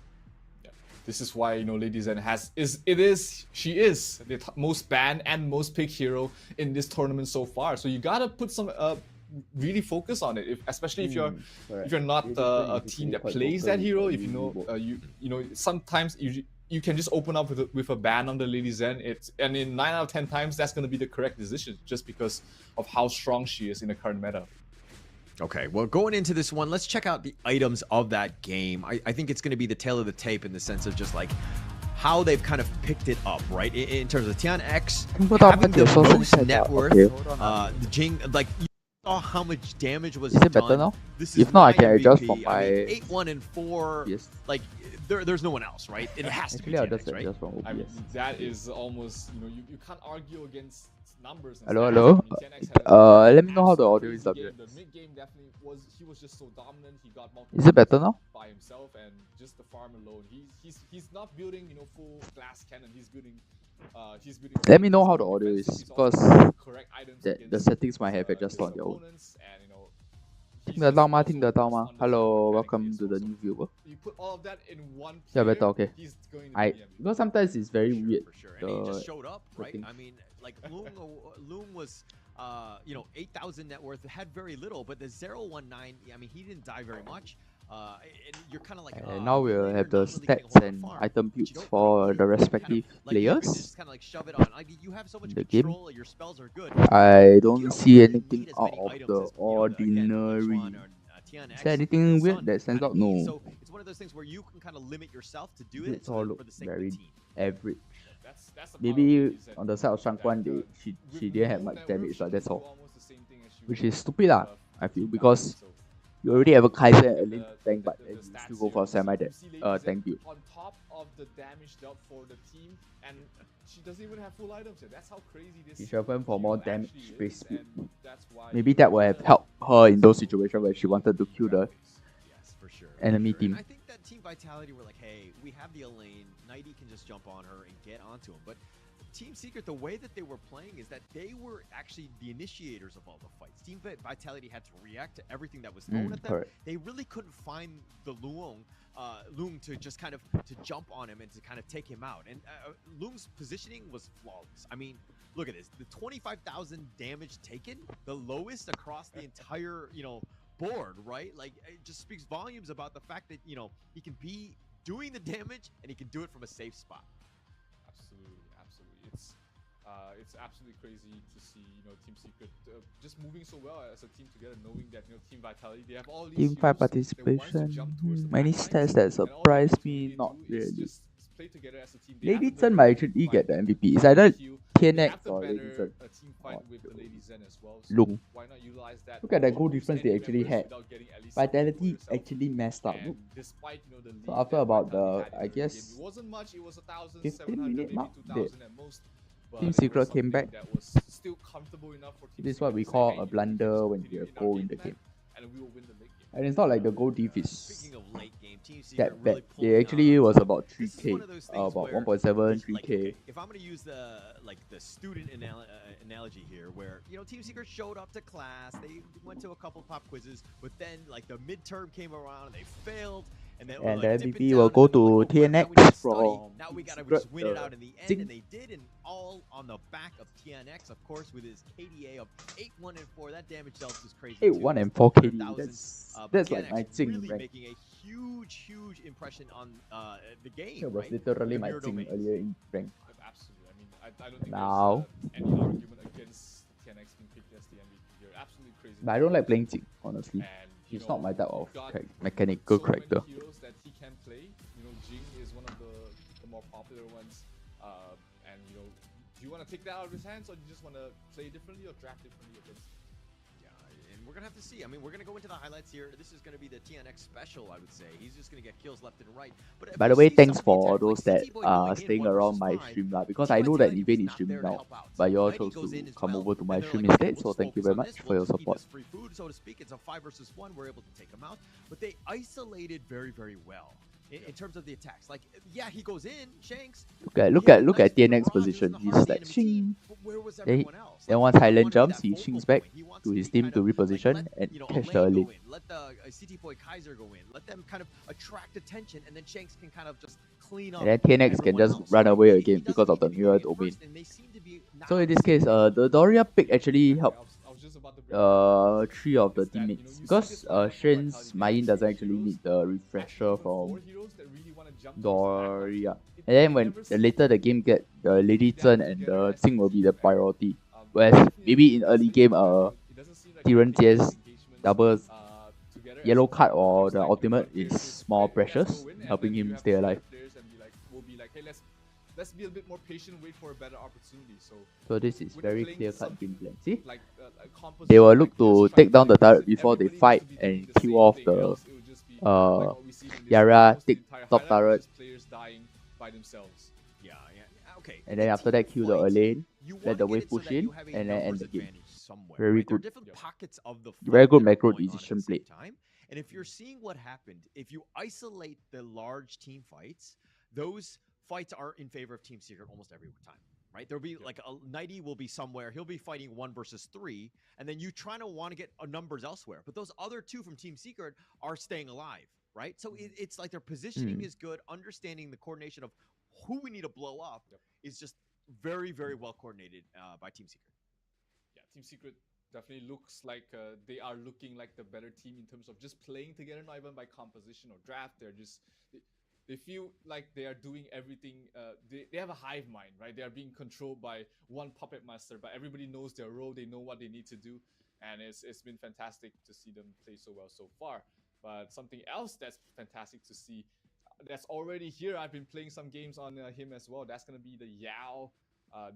Yeah. This is why Lady Zen she is the most banned and most picked hero in this tournament so far. So you gotta put some really focus on it, especially if you're not a team that plays that hero. If sometimes you can just open up with a ban on the Lady Zen. And in 9 out of 10 times that's going to be the correct decision, just because of how strong she is in the current meta. Okay, well, going into this one, let's check out the items of that game. I think it's going to be the tail of the tape in the sense of just like how they've kind of picked it up, right? In terms of Tian X having the most net worth, the Jing, like, how much damage was done. Is it better now? If not, I can adjust from my 8, 1, and 4. Yes. Like there's no one else, right? It has to be I'll just right? Adjust from OBS. I mean, that is almost you can't argue against numbers. Hello. Let me know how the audio is up here. The mid game definitely he was just so dominant. He got multiple. Is it better now? By himself, and just the farm alone. He's not building full glass cannon. He's building. Let me know how the audio is, because the settings might have adjusted on their own. 听得到吗？听得到吗？ Hello, welcome to the new viewer. Yeah, better, okay. Because sometimes it's very weird. And he just showed up, right? I mean, like Loom was 8,000 net worth, had very little, but the 019, I mean, he didn't die very much. And you're kind of like, and now we'll have the stats and item builds for the respective players. The game, I don't see anything out of the ordinary. Is there anything weird that stands out? No. So it's one of those things where you can kind of limit yourself to do it. It all looks very average. Maybe on the side of Shangguan, she didn't have much damage, that's all. Which is stupid, I feel, because you already have a Kaiser and a Lin tank, but you still go for a semi-tank build. On top of the damage dealt for the team, and she doesn't even have full items yet. That's how crazy this is. She went for more damage base speed. Maybe that would have helped her in those situations where she wanted to kill the enemy team. And I think that Team Vitality were like, hey, we have the Elaine, Nighty can just jump on her and get onto him. But Team Secret, the way that they were playing is that they were actually the initiators of all the fights. Team Vitality had to react to everything that was thrown at them. Correct. They really couldn't find the Loom to just kind of to jump on him and to kind of take him out. And Loom's positioning was flawless. I mean, look at this. The 25,000 damage taken, the lowest across the entire, board, right? Like, it just speaks volumes about the fact that, he can be doing the damage, and he can do it from a safe spot. Absolutely. It's absolutely crazy to see, Team Secret just moving so well as a team together, knowing that, Team Vitality, they have all these Team 5 participation. Many stats that surprised me, not really. Play together as a team. Lady Zen might actually get the MVP. It's either TNX or Lady Zen. Team fight with the Lady Zen as well. So Lung. why not utilize that? Look at the goal difference they actually had. Vitality actually messed up. Look. Despite, the So after about the, I guess, it wasn't much. It was 15-minute mark, at most. Team Secret came back. That was still comfortable enough for Team This is what we call a blunder when you have goal in the game. And we will win the late game. And it's not like the goal diff is late game, Team that bad. It actually was about 3k, about 1.7, 3k. If I'm going to use the student analogy here, where Team Secret showed up to class, they went to a couple pop quizzes, but then the midterm came around and they failed. And then the MVP will go to TNX from now we gotta just win it out in the end, and they did, and all on the back of TNX, of course, with his KDA of 8-1-4. That damage dealt is crazy. 8-1 and 4 KD. That's like my Jing really rank. making a huge impression on the game. That was right? literally my Jing earlier in rank. Absolutely. I mean, I don't think Now, there's any argument against TNX being picked as the MVP. You're absolutely crazy. but I don't like playing Jing, honestly. And, He's not my type of mechanical character. Many heroes that he can play. Jing is one of the more popular ones. And do you want to take that out of his hands, or do you just want to play differently or draft differently against him? Yeah, and we're gonna have to see. I mean, we're gonna go into the highlights here. This is gonna be the TNX special, I would say. He's just gonna get kills left and right. But by the way, thanks for those that are staying around my stream because I know that Evane is streaming now, but you all chose to come over to my stream instead, so thank you very much for your support. Free food, so to speak. It's a 5 versus 1. We're able to take him out, but they isolated very well. In terms of the attacks, yeah, he goes in, Shanks. Look at TNX position. He's like shing. Then once Highland jumps, he shings back to his team to reposition and catch the lane. Let the CT Boy Kaiser go in. Let them kind of attract attention, and then Shanks can kind of just clean up. And then TNX can just run away again because of the mirror domain. So in this case, the Doria pick actually helped 3 of the teammates because Shen's Mayin doesn't actually need the refresher from Doria. And then when later the game get the Lady Zhen and the Xing will be the priority. Whereas maybe in early game Tiren Jie's double yellow card or the ultimate is more precious, helping him stay alive. Let's be a bit more patient, wait for a better opportunity. So this is very clear-cut game plan. See? They will look to take down the turret before they fight and kill off the Yara, take top turret. Okay. And then after that kill the lane, let the wave push in, and then end the game. Very good. Very good macro decision play. And if you're seeing what happened, if you isolate the large team fights, those fights are in favor of Team Secret almost every time, right? There'll be like a Nighty will be somewhere, he'll be fighting 1 versus 3, and then you trying to want to get numbers elsewhere. But those other 2 from Team Secret are staying alive, right? So it's like their positioning is good, understanding the coordination of who we need to blow up is just very well coordinated by Team Secret. Yeah, Team Secret definitely looks like they are looking like the better team in terms of just playing together, not even by composition or draft. They're just they feel like they are doing everything. They have a hive mind, right? They are being controlled by one puppet master, but everybody knows their role. They know what they need to do, and it's been fantastic to see them play so well so far. But something else that's fantastic to see, that's already here. I've been playing some games on him as well. That's gonna be the Yao.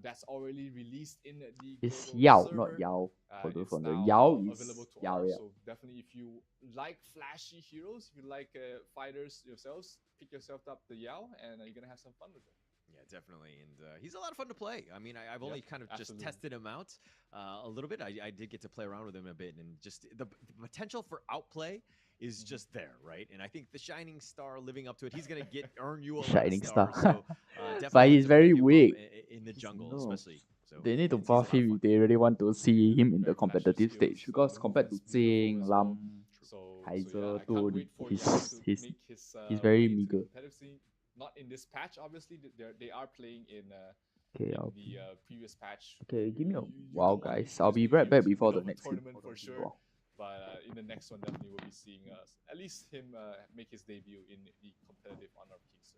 That's already released in the It's Yao, server. not Yao. For those It's one, the now Yao is available to Yao. all. Yeah. So definitely, if you like flashy heroes, if you like fighters yourselves, pick yourself up the Yao, and you're gonna have some fun with it. Yeah, definitely, and he's a lot of fun to play. I mean, I've only kind of just tested him out a little bit. I did get to play around with him a bit, and just the potential for outplay is just there, right? And I think the Shining Star living up to it, he's gonna earn you a Shining Star. So, but he's very weak in the jungle, especially. So they need to buff him if they really want to see him in the competitive stage. Because compared to Jing, Lam, Kaiser, he's very meager. Not in this patch, obviously. They are playing in Okay, the previous patch. Okay, give me a while, guys. I'll be right back before the next tournament for sure. But in the next one, definitely we'll be seeing at least him make his debut in the competitive Honor of Kings.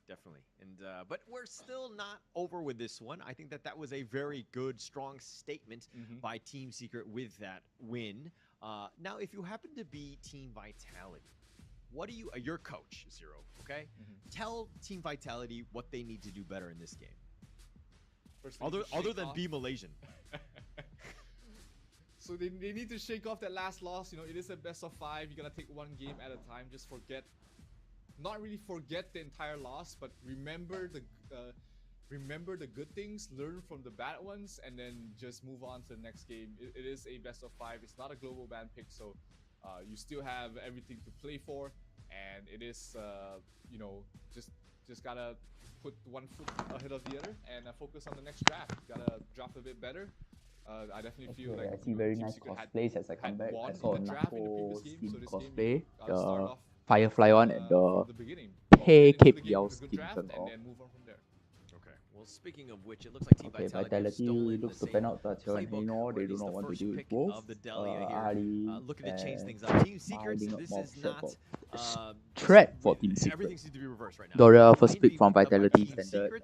Definitely. And but we're still not over with this one. I think that was a very good, strong statement by Team Secret with that win. Now, if you happen to be Team Vitality, what do you? Your coach, Zero. Okay, tell Team Vitality what they need to do better in this game. Other than be Malaysian. So they need to shake off that last loss. You know, it is a best of 5. You gotta take one game at a time. Just not really forget the entire loss, but remember the good things, learn from the bad ones, and then just move on to the next game. It is a best of 5. It's not a global ban pick, so you still have everything to play for, and it is you know, just gotta put one foot ahead of the other and focus on the next draft. You gotta draft a bit better. I definitely feel like I see very nice cosplays as I come back. I saw Nako skin cosplay, the Firefly one and the Hey Cape Yao skin and all. Okay, well, speaking of which, it looks like Team Vitality looks to pan out that YueNuo. They do not want to deal with both. Ali looking to change things up. Team Secret, this is not threat for Team Secret. Everything seems to be reversed right now. Doria first pick from Vitality standard.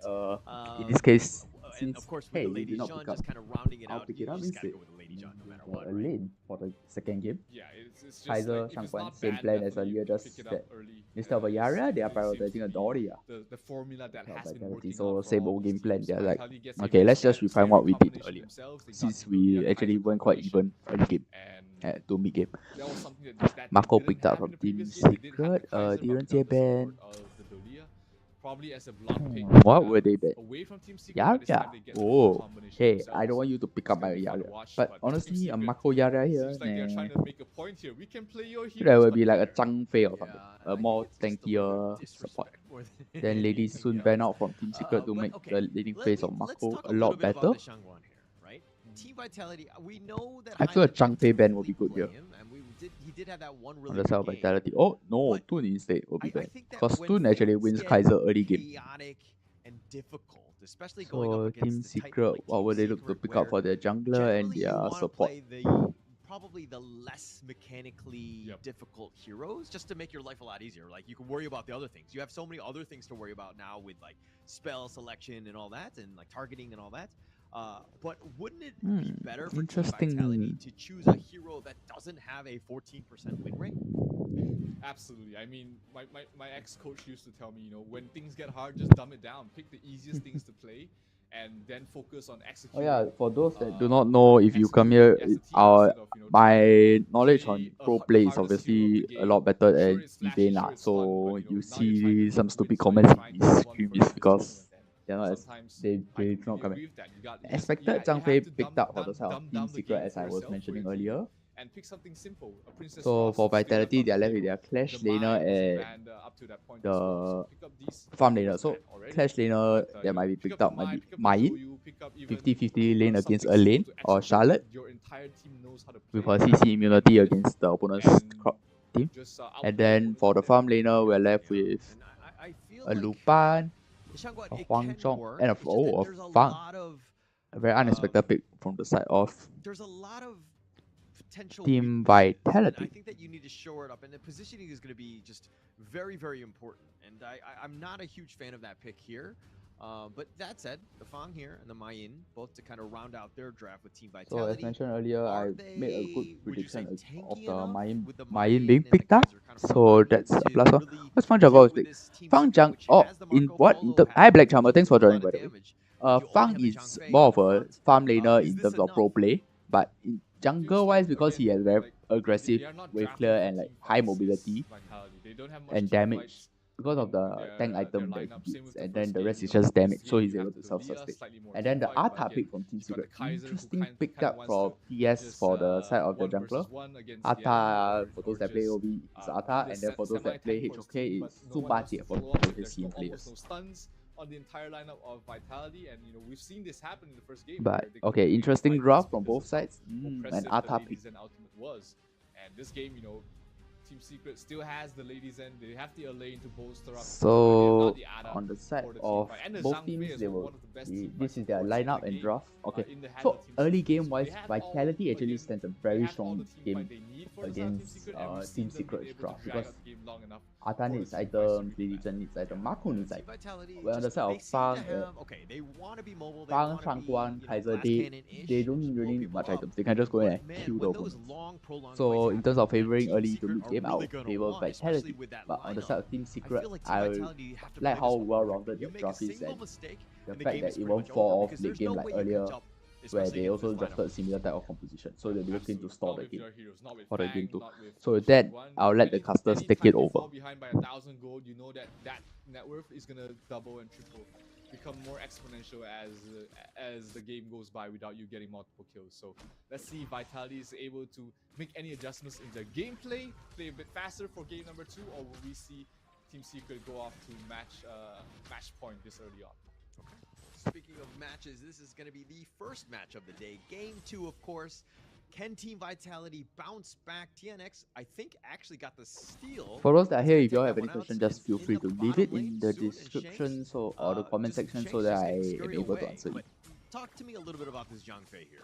In this case, and of course, with the Lady John just kind of rounding it out, you just gotta go with the Lady John no matter what. A lane for the second game. Yeah, it's just Kaiser, like, Shangguan, same plan as earlier, just that instead of a Yara, they are prioritizing a Doria. The formula that has been working so same old game plan. They're like, okay, let's just refine what we did earlier, since we actually went quite even early game to mid game. Marco picked up from Team Secret. Didn't say ban. Probably as a blunt pick. What were they bet? Away from Team Secret, Yara? Oh, hey, I don't want you to pick up my Yara. But honestly, a Marco Yara here, trying to make a point here. We can play your that would be like a Zhang Fei or something. A more tankier support. Then Lady soon ban out from Team Secret to make the leading phase of Marco a lot better. Team Vitality, we know that I feel a Zhang Fei ban will be good here. He did have that one really on the side of Vitality. Oh no, Toon instead will be bad. Because Toon actually wins Kaiser early game. And difficult, especially so Team Secret, what would they look to pick up for their jungler and their support? Probably the less mechanically difficult heroes, just to make your life a lot easier. Like, you can worry about the other things. You have so many other things to worry about now with like spell selection and all that, and like targeting and all that. But wouldn't it be better for Team Vitality to choose a hero that doesn't have a 14% win rate? Absolutely. I mean, my ex-coach used to tell me, you know, when things get hard, just dumb it down. Pick the easiest things to play, and then focus on executing. Oh yeah, for those that do not know, if you come here, my knowledge on pro play is obviously a lot better than Vayne lah. So you see some stupid comments in his stream is because they're not as they do not come in. Expected Zhang Fei picked up for the side of Team Secret, as I was mentioning earlier. And pick something simple. So for Vitality, they are left with their Clash laner and the farm laner. So Clash laner that might be picked up might be Mayin, 50-50 lane against a lane, or Charlotte with her CC immunity against the opponent's team. And then for the farm laner, we're left with a Lupan, a Huang Zhong, and a Fang. A very unexpected pick from the side of Team Vitality. I think that you need to shore it up, and the positioning is going to be just very, very important. And I'm not a huge fan of that pick here. But that said, the Fang here and the Mayin, both to kind of round out their draft with Team Vitality. So as mentioned earlier, I made a good prediction of the Mayin being picked up. So that's a plus one. What's Fang Jungle is big? Fang Jung. Oh, in what? Hi Black Charmer, thanks for joining by the way. Fang is more of a farm laner in terms of pro play, but in jungle wise, because he has very aggressive wave clear and like high mobility and damage because of the tank item that he gets, and then the rest is just damage, so he's able to self-sustain. And then the Arta pick from Team Secret, interesting pick up from PS for the side of the jungler. Arta, for those that play OB, is Arta, and then for those that play HOK, is Subatia for his CM players. On the entire lineup of Vitality, and you know, we've seen this happen in the first game. But okay, interesting draft from both sides. And Arta pick. And Ultimate was, and this game, you know, Team Secret still has the ladies end. They have the lane to bolster up. So on the side of both teams, they will this is their lineup and draft. Okay, so early game wise, Vitality actually stands a very strong game against Team Secret's draft because Ata needs items, Lily Chen needs items, Marco needs items. Well, on the side of Fang, Shangguan, Kaiser, they don't really need much items. They can just go and kill the opponents. So in terms of favoring early to mid game, I would favor Vitality. But on the side of Team Secret, I like how well-rounded their draft is and the fact that it won't fall off late game like earlier, where they also drafted similar type of composition. So they'll be looking to stall the game for the game 2. So with that, I'll let the casters take it over. Behind by 1,000 gold, you know that net worth is gonna double and triple, become more exponential as the game goes by without you getting multiple kills. So let's see if Vitality is able to make any adjustments in their gameplay, play a bit faster for game number 2, or will we see Team Secret go off to match point this early on? Okay. Speaking of matches, this is going to be the first match of the day. Game 2, of course. Can Team Vitality bounce back? TNX, I think, actually got the steal. For those that are here, if you all have any questions, just feel free to leave it in the description or the comment section so that I am able to answer you. Talk to me a little bit about this Zhang Fei here.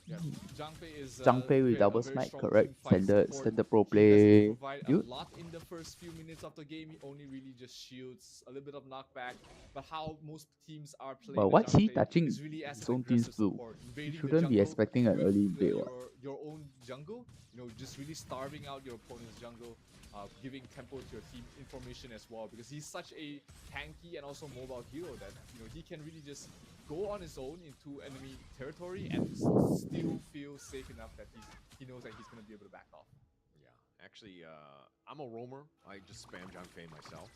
Yeah, Zhang Fei with double smite, correct? Standard pro play. A lot in the first few minutes of the game. He only really just shields, a little bit of knockback. But how most teams are playing. But what's he touching his own team's blue? You shouldn't be expecting an early invade. Your own jungle, just really starving out your opponent's jungle, giving tempo to your team, information as well. Because he's such a tanky and also mobile hero that he can really just go on his own into enemy territory and still feel safe enough that he knows that he's going to be able to back off. Yeah, actually, I'm a roamer. I just spam Zhang Fei myself.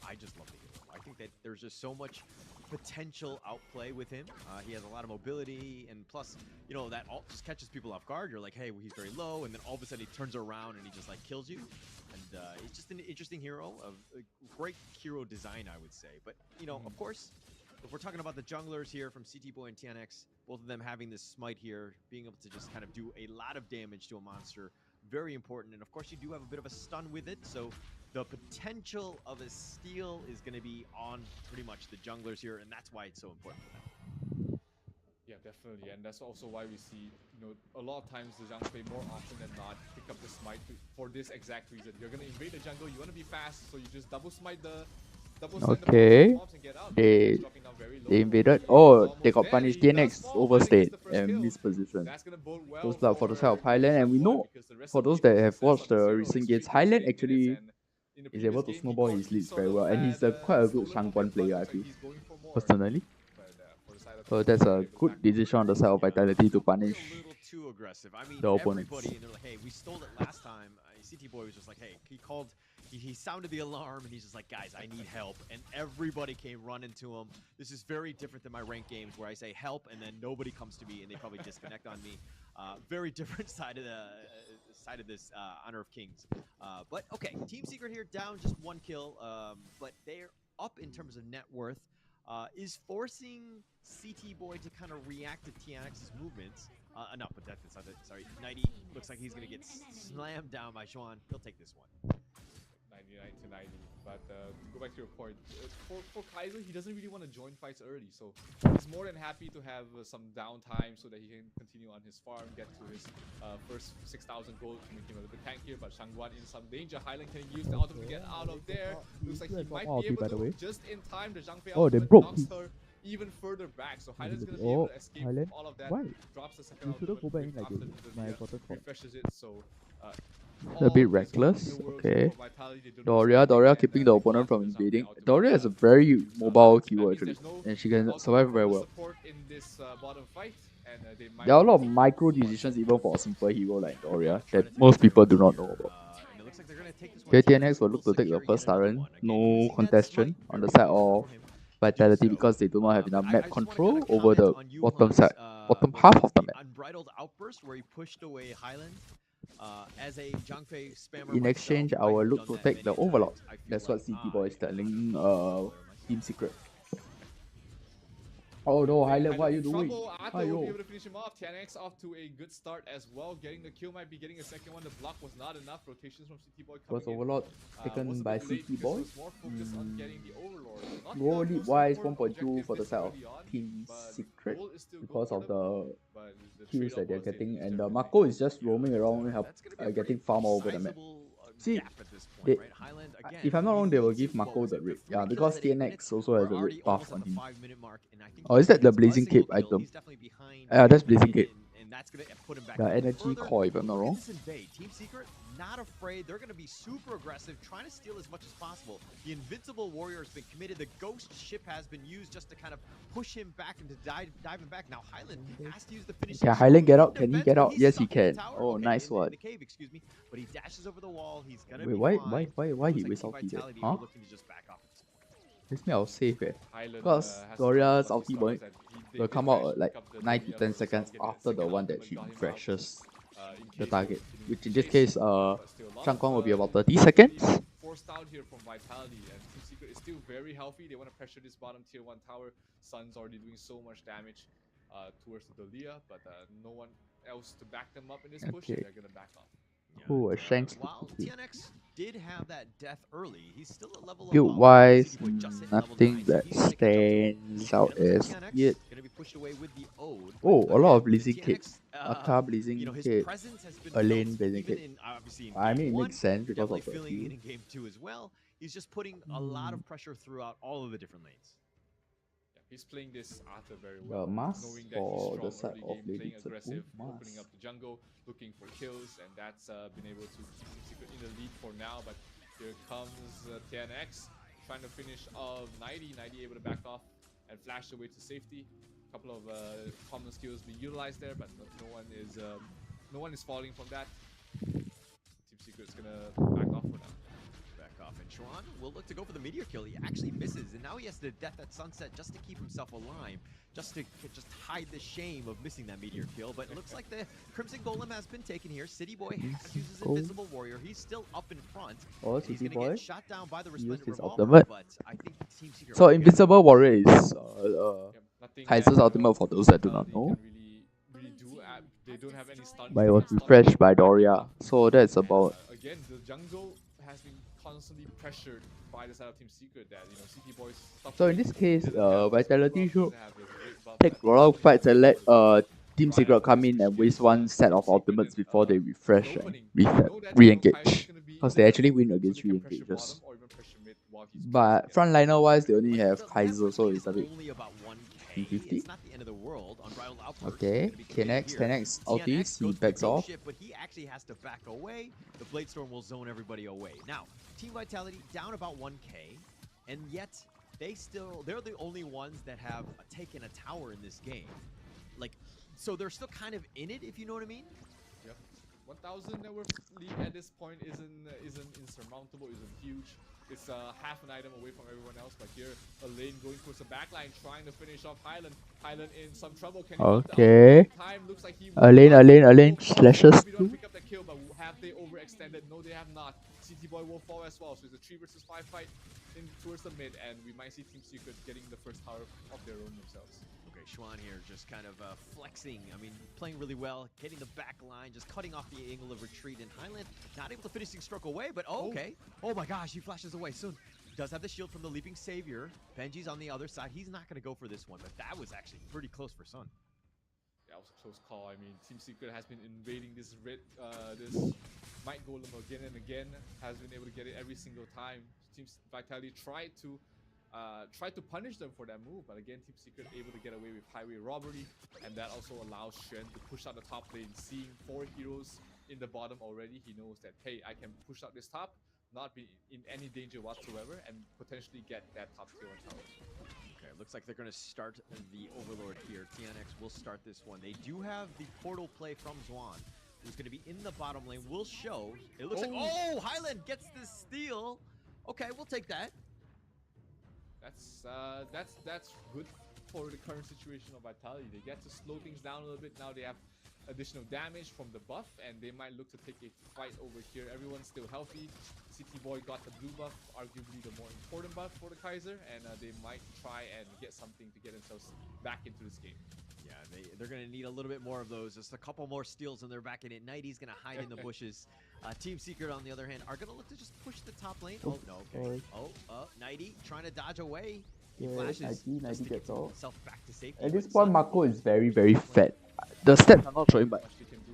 I just love the hero. I think that there's just so much potential outplay with him. He has a lot of mobility, and plus, that all just catches people off guard. You're like, hey, he's very low, and then all of a sudden he turns around and he just like kills you. And he's just an interesting hero, a great hero design, I would say. But of course, if we're talking about the junglers here from CT Boy and TNX, both of them having this smite here, being able to just kind of do a lot of damage to a monster, very important. And of course, you do have a bit of a stun with it, so the potential of a steal is going to be on pretty much the junglers here, and that's why it's so important for them. Yeah, definitely, and that's also why we see, a lot of times the Zhang Fei more often than not pick up the smite for this exact reason. You're going to invade the jungle, you want to be fast, so you just double smite the okay, they invaded. Oh, they got punished. TNX overstayed and mispositioned. Those blood for the side of Highland, and we know for those that have watched the recent games, Highland actually is able to snowball his leads very well, and he's quite a good Shangguan player, I feel, personally. So that's a good decision on the side of Vitality to punish the opponents. Hey, we stole it last time. CT Boy was just like, hey, he sounded the alarm, and he's just like, guys, I need help, and everybody came running to him. This is very different than my ranked games where I say help, and then nobody comes to me, and they probably disconnect on me. Very different side of this Honor of Kings. But okay, Team Secret here down just 1 kill, but they're up in terms of net worth. Is forcing CT Boy to kind of react to TNX's movements. No, but that's not it. Sorry, 90 looks like he's going to get slammed down by Xuan. He'll take this one. 99 to 90. But to go back to your point, for Kaiser, he doesn't really want to join fights early. So he's more than happy to have some downtime so that he can continue on his farm, get to his first 6,000 gold to make him a little bit tankier. But Shangguan in some danger. Highland can use the auto to get out of there. Looks like he might be able to, just in time, the Zhang Fei knocks her even further back. So Highland's going to be able to escape from all of that. Why? Drops the second refreshes it. So a bit reckless. Okay. Doria keeping the opponent from invading. Doria is a very mobile hero actually, and she can survive very well. There are a lot of micro decisions even for a simple hero like Doria that most people do not know about. Okay, TNX will look to take the first turret. No contestation on the side of Vitality because they do not have enough map control over the bottom side, bottom half of the map. Unbridled outburst where he pushed away Highland. As a Zhang Fei spammer in exchange, I will look to take the Overlord. That's what CT Boy is telling Team Secret. Oh no, Highland, what are you doing? Arthur will be able to finish him off. TNX off to a good start as well. Getting the kill, might be getting a second one. The block was not enough. Rotations from City Boy coming First Overlord taken by City Boy. more focused on getting the Overlord. Goal lead wise 1.2 for the side of Team Secret because of the kills that they're getting, and Marco is just roaming around, getting farm all over the map. See, if I'm not wrong, they will give Marco the rip. Yeah, because TNX also has a rip buff on him. Oh, is that the Blazing Cape item? Yeah, that's Blazing Cape. The energy core, if I'm not wrong. Team Secret, not afraid. They're going to be super aggressive, trying to steal as much as possible. The Invincible Warrior has been committed. The Ghost Ship has been used just to kind of push him back and to dive him back. Now Highland has to use the finishing. Can Highland get out? Can he get out? Yes, he can. Oh, nice one. The cave, excuse me. But he dashes over the wall. He's gonna Wait, why he waste ulti there? Huh? This me I'll save it. Because Doria's ulti will come out at like 9 to 10 seconds after the one that she refreshes the target. Which in this case, Shang Guang will be about 30 seconds. Forced out here from Vitality, and Team Secret is still very healthy. They want to pressure this bottom tier 1 tower. Sun's already doing so much damage towards the Dalia, but no one else to back them up in this push, and they're gonna back off. Oh, a Shanks. While TNX did have that death early, he's still at level build wise, nothing that stands out as yet. Oh, a lot of Blazing Cape. Aka Blazing Cape. A lane Blazing Cape. I mean, it makes sense because of the in game 2 as well. He's just putting a lot of pressure throughout all of the different lanes. He's playing this Arthur very well, knowing that he's strong early game, playing aggressive, opening up the jungle, looking for kills, and that's been able to keep Team Secret in the lead for now. But here comes TNX, trying to finish off 90 able to back off and flash away to safety. A couple of common skills being utilized there, but no one is falling from that. Team Secret's gonna back off for now. And Chuan will look to go for the meteor kill. He actually misses, and now he has to death at sunset just to keep himself alive, just to hide the shame of missing that meteor kill. But it looks like the Crimson Golem has been taken here. City Boy has used his Invincible Warrior. He's still up in front. Oh, City Boy gonna get shot down by the used his revolver, ultimate. but I think Team Secret so Invincible Warrior is Kaiser's ultimate for those that do not know. They don't have any stun. But it was refreshed by Doria. So that's about again, the jungle has been constantly pressured by the side of Team Secret that, City Boys. So in this case, Vitality should take a lot of fights and let Team Secret come in and waste one set of ultimates before they refresh and re-engage. Because they actually win against re-engages. But frontliner wise, they only have Kaiser, so it's a bit 50. Okay, TNX ultis, he backs off. But he actually has to back away. The Bladestorm will zone everybody away. Now, Team Vitality down about 1k, and yet they're the only ones that have taken a tower in this game. Like, so they're still kind of in it, if you know what I mean. Yep. 1,000 net worth lead at this point isn't insurmountable, isn't huge. It's half an item away from everyone else, but here a lane going towards the backline, trying to finish off Highland. Highland in some trouble. Can okay. Time looks like he a lane slashes. We don't pick up the kill, but have they overextended? No, they have not. City Boy will fall as well, so it's a 3 versus 5 fight in towards the mid, and we might see Team Secret getting the first tower of their own themselves. Okay, Chuan here just kind of flexing. I mean, playing really well, getting the back line, just cutting off the angle of retreat. And Highland not able to finishing stroke away, but okay. Oh my gosh, he flashes away soon. Does have the shield from the Leaping Savior. Benji's on the other side. He's not going to go for this one, but that was actually pretty close for Sun. Yeah, it was a close call. I mean, Team Secret has been invading this this Might Golem again and again. Has been able to get it every single time. Team Vitality tried to punish them for that move, but again, Team Secret able to get away with highway robbery, and that also allows Shen to push out the top lane. Seeing 4 heroes in the bottom already, he knows that, hey, I can push out this top, not be in any danger whatsoever, and potentially get that top tier 1 tower. Okay, looks like they're going to start the Overlord here. TNX will start this one. They do have the portal play from Zwan, who's going to be in the bottom lane. Will show. It looks like, oh, Highland gets the steal. Okay, we'll take that. That's good for the current situation of Vitality. They get to slow things down a little bit. Now they have additional damage from the buff, and they might look to take a fight over here. Everyone's still healthy. City Boy got the blue buff, arguably the more important buff for the Kaiser, and they might try and get something to get themselves back into this game. Yeah, they're going to need a little bit more of those. Just a couple more steals and they're back in it. Nighty's going to hide in the bushes. Team Secret, on the other hand, are going to look to just push the top lane. Oh, no. Okay. Nighty trying to dodge away. He flashes. Nighty gets off. Back to safety. At this point, Marco is very, very fat. The stats are not showing, but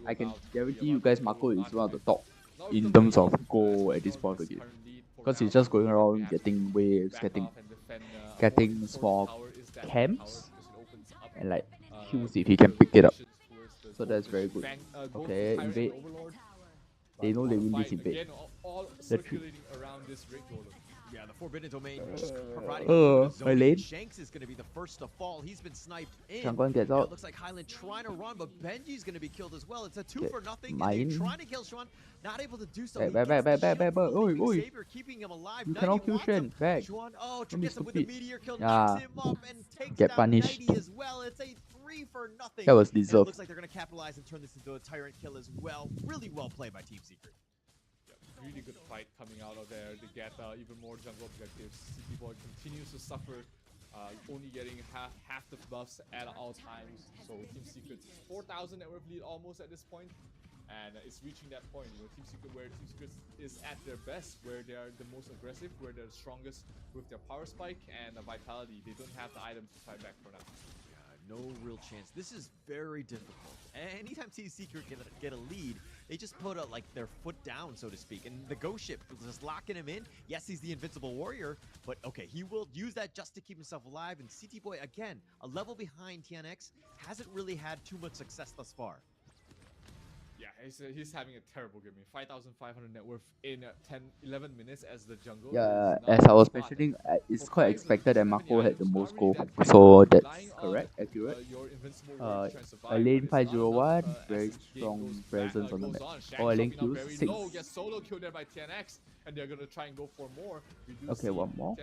I can guarantee you guys Marco is one of the top in terms of goal at this point of the game. Because he's just going around getting waves, getting small camps, and like kills if he can pick it up. So that's very good. Okay, invade. They know they win this invade. Yeah, the Forbidden Domain. My lane. Shanks is going to be the first to fall. He's been sniped in. Changguan gets out. It looks like Highland trying to run, but Benji's going to be killed as well. It's a 2 for nothing. And they're trying to kill Xuan, not able to do so. Back. Oi. Keeping him alive. You cannot kill Xuan. Back. Xuan, gets him with the meteor kill, yeah. knocks him up, and takes Get down punished. Nighty as well. It's a 3 for nothing. That was And it deserved. looks like they're going to capitalize and turn this into a Tyrant kill as well. Really well played by Team Secret. Really good fight coming out of there to get even more jungle objectives. City Boy continues to suffer, only getting half the buffs at all times. So Team Secret's 4,000 net worth lead almost at this point, and it's reaching that point. You know, Team Secret, where Team Secret is at their best, where they are the most aggressive, where they're the strongest with their power spike and vitality. They don't have the items to fight back for now. No real chance. This is very difficult. Anytime Team Secret get a lead, they just put like their foot down, so to speak. And the Ghost Ship just locking him in. Yes, he's the invincible warrior, but okay, he will use that just to keep himself alive. And CT Boy, again, a level behind TNX, hasn't really had too much success thus far. Yeah, he's having a terrible game. 5,500 net worth in 11 minutes as the jungle. Yeah, as I was mentioning, it's quite expected that Marco had the most goal. So that's correct, accurate. A lane 501, very strong presence on the map. Oh, a lane kills 6. Gets solo killed there by TNX, and they're gonna try and go for more. Okay, one more.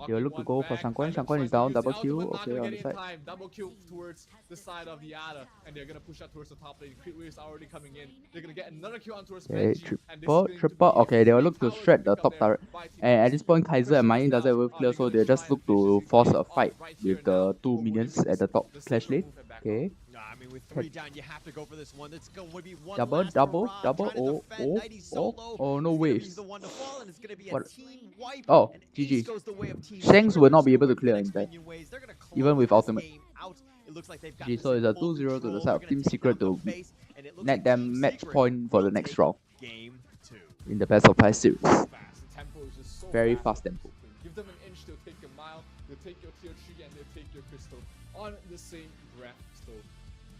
They'll look to go for Shangguan. Shangguan is down, double kill. Okay, on the side. Double kill towards the side of the Ada, and they're gonna push out towards the top lane. Crit waves are already coming in. They're gonna get another kill on towards Benji. Triple. Okay, they'll look to shred the top turret. And at this point, Kaiser and Mayin doesn't have clear, so they just look to force a fight with the 2 minions at the top slash lane. Okay. I mean, with 3 down, you have to go for this one. That's going to be one double. Oh, no waves. What? Oh, GG. Shanks will not be able to clear in that, even with ultimate. GG, so it's a 2-0 to the side of Team Secret to net them match point for the next round in the best of 5 series. Very fast tempo. Give them an inch, they'll take a mile, they'll take your tier 3 and they'll take your crystal on the same breath. So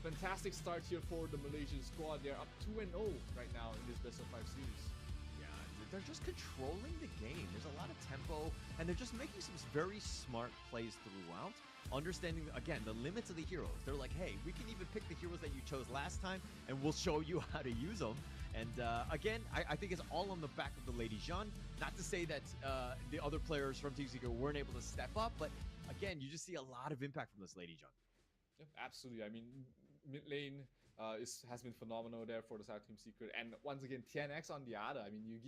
fantastic start here for the Malaysian squad. They're up 2-0 right now in this best of 5 series. Yeah, they're just controlling the game. There's a lot of tempo, and they're just making some very smart plays throughout. Understanding, again, the limits of the heroes. They're like, hey, we can even pick the heroes that you chose last time, and we'll show you how to use them. And again, I think it's all on the back of the Lady Jeanne. Not to say that the other players from Team Secret weren't able to step up, but again, you just see a lot of impact from this Lady Jeanne. Yeah, absolutely. I mean, mid lane has been phenomenal there for the side of Team Secret. And once again, TNX on the Ada. I mean,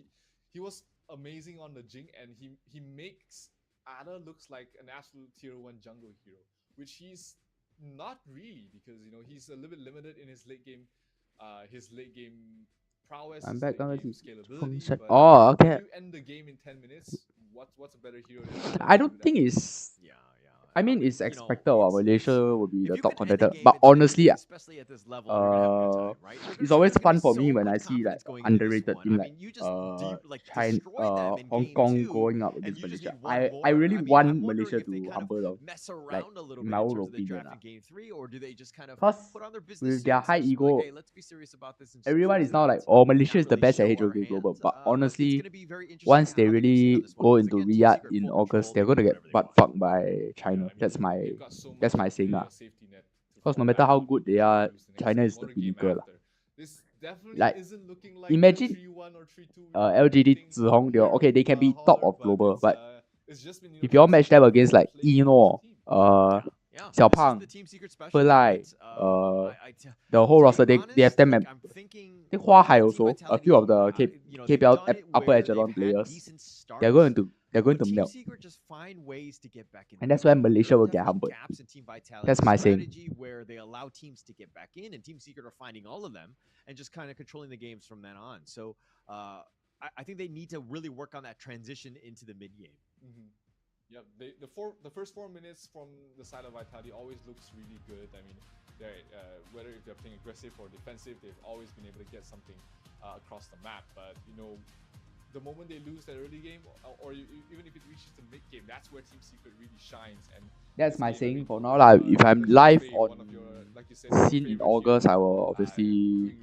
he was amazing on the Jing, and he makes Ada looks like an absolute tier 1 jungle hero, which he's not really, because you know he's a little bit limited in his late game prowess. I'm back on scalability. Oh, okay. If you end the game in 10 minutes, what's a better hero? I don't think it's. I mean, it's expected Malaysia will be the top contender, but honestly, especially at this level, it's always fun for me when I see like underrated team like China, Hong Kong going up against Malaysia. I really want Malaysia to humble them, like in my own opinion. Because with their high ego, everyone is now like, oh, Malaysia is the best at HOK Global. But honestly, once they really go into Riyadh in August, they're gonna get butt fucked by China. That's my saying lah. Because no matter how good they are, China is the pinnacle lah. Like, imagine LGD Zihong, they can be top of global, but if you all match them against like YueNuo, Xiao Pang, Pelai, the whole roster, they have 10 members. I think Hua Hai also, a few of the KPL upper echelon players, they're going to melt. And that's where Malaysia will get humbled. That's my saying. Where they allow teams to get back in, and Team Secret are finding all of them and just kind of controlling the games from then on. So I think they need to really work on that transition into the mid game. Yep, the first 4 minutes from the side of Vitality always looks really good. I mean, whether if they're playing aggressive or defensive, they've always been able to get something across the map. But you know, the moment they lose that early game, or even if it reaches the mid game, that's where Team Secret really shines. And that's my saying for now. If I'm live on scene in August, I will obviously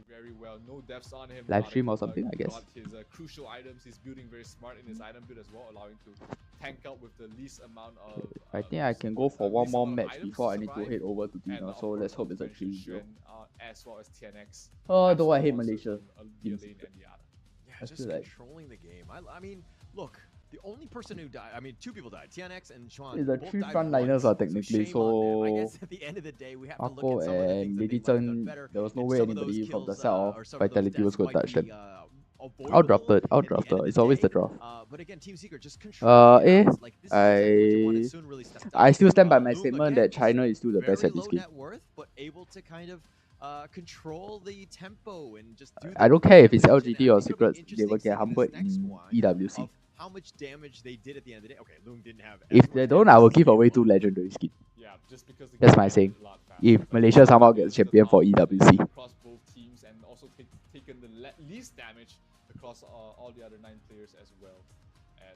live stream or something, I guess. His crucial items, he's building very smart in his item build as well, allowing to tank out with the least amount of. I think I can go for one more match before I need to head over to dinner. So let's hope it's a 3-0. As well as TNX. Oh, though I hate Malaysia. Yeah, just controlling the game. I mean, look, the only person who died, I mean, 2 people died. TNX and Chuan. The 3 frontliners are technically, so I guess at the end of the day, we have to look Marco at some of the things and that Lady they might have done Chen, better. there was no And way some of anybody those from the kills, side of or some of those Vitality was deaths going to might touch be, them. avoidable Outdrafted. at the end of It's the always the day. draft. But again, Team Secret just controlling the rounds. Like, this is exactly what Juan really stepped up. I still stand by my Loom, statement again, that China is still the best at this game. Net worth, but able to kind of control the tempo and just do I don't care if it's LGT or Secrets, they will get humbled in EWC. How much damage they did at the end of the day. Okay, Loom didn't have. If they don't, I will give away 2 legendary skins. Yeah, just because that's my saying. If Malaysia somehow gets champion for EWC. Across both teams and also taken the least damage across all the other 9 players as well.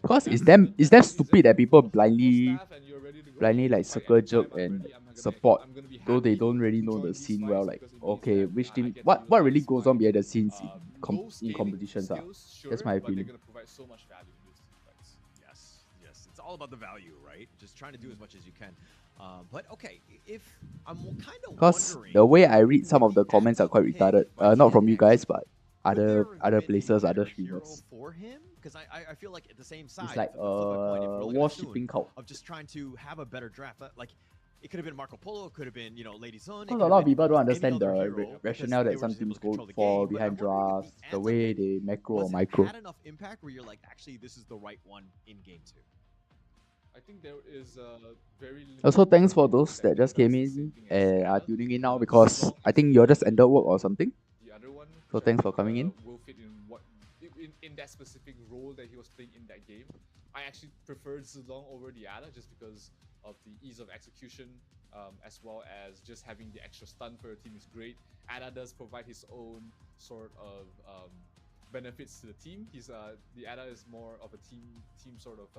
Because it's damn stupid that people blindly like circle jerk and support, though they don't really know the scene well. Like, okay, which team, what really goes on behind the scenes in competitions are. That's my feeling. Yes, it's all about the value, right? Just trying to do as much as you can. But okay, if I'm kind of because the way I read some of the comments are quite retarded. Not from you guys, but other places, other streamers. For him, because I feel like at the same side, it's like warshipping cult of just trying to have a better draft. Like, it could have been Marco Polo, it could have been, Lady Sun. Because a lot of people don't understand the rationale that some teams go for behind drafts, the way they macro or micro. Had enough impact where you're like, actually, this is the right one in game 2. I think there is a very. Also, thanks for those that just came in and are tuning in now, because I think you're just ended work or something. The other one. So thanks for coming in. Will fit in that specific role that he was playing in that game. I actually preferred Zilong over the Ada just because of the ease of execution, as well as just having the extra stun for your team is great. Ada does provide his own sort of benefits to the team. The Ada is more of a team sort of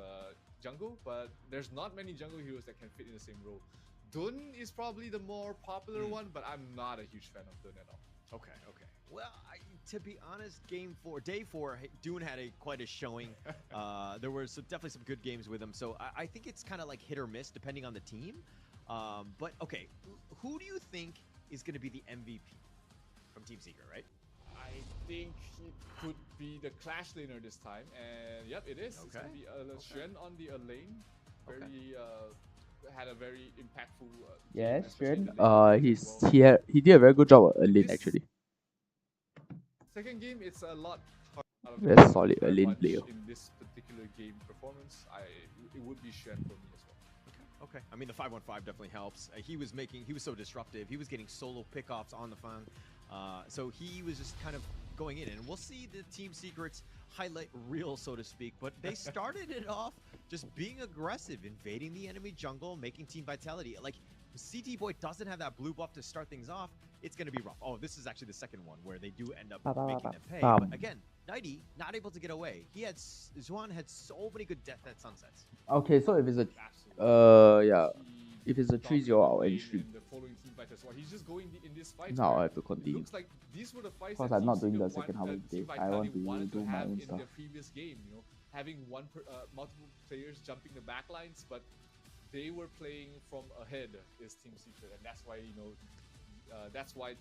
jungle, but there's not many jungle heroes that can fit in the same role. Dun is probably the more popular one, but I'm not a huge fan of Dun at all. Okay. Well, to be honest, day 4, Dune had quite a showing. There were definitely some good games with him, so I think it's kind of like hit or miss depending on the team. But okay, who do you think is going to be the MVP from Team Secret, right? I think it could be the Clash laner this time, and yep, it is. Okay. It's going to be Xuan on the lane. Had a very impactful. Yes, Xuan. He did a very good job at lane actually. Second game, it's a lot harder. Very solid lane player. In this particular game performance, it would be Xuan for me as well. Okay. I mean, the 5-1-5 definitely helps. He was so disruptive. He was getting solo pickoffs on the Fang. So he was just kind of going in. And we'll see the Team Secrets highlight reel, so to speak. But they started it off just being aggressive, invading the enemy jungle, making Team Vitality. Like, CT Boy doesn't have that blue buff to start things off. It's going to be rough. Oh, this is actually the second one where they do end up making them pay. But again, Nighty not able to get away. Xuan had so many good death at sunsets. Okay, so if it's a 3-0, I'll end stream. He's just going in this fight. Now I have to continue. Looks like these were the fights because I'm not doing the second half of the day. I want to do my own stuff. In the previous game, having multiple players jumping the back lines, but they were playing from ahead is Team Secret, and that's why that's why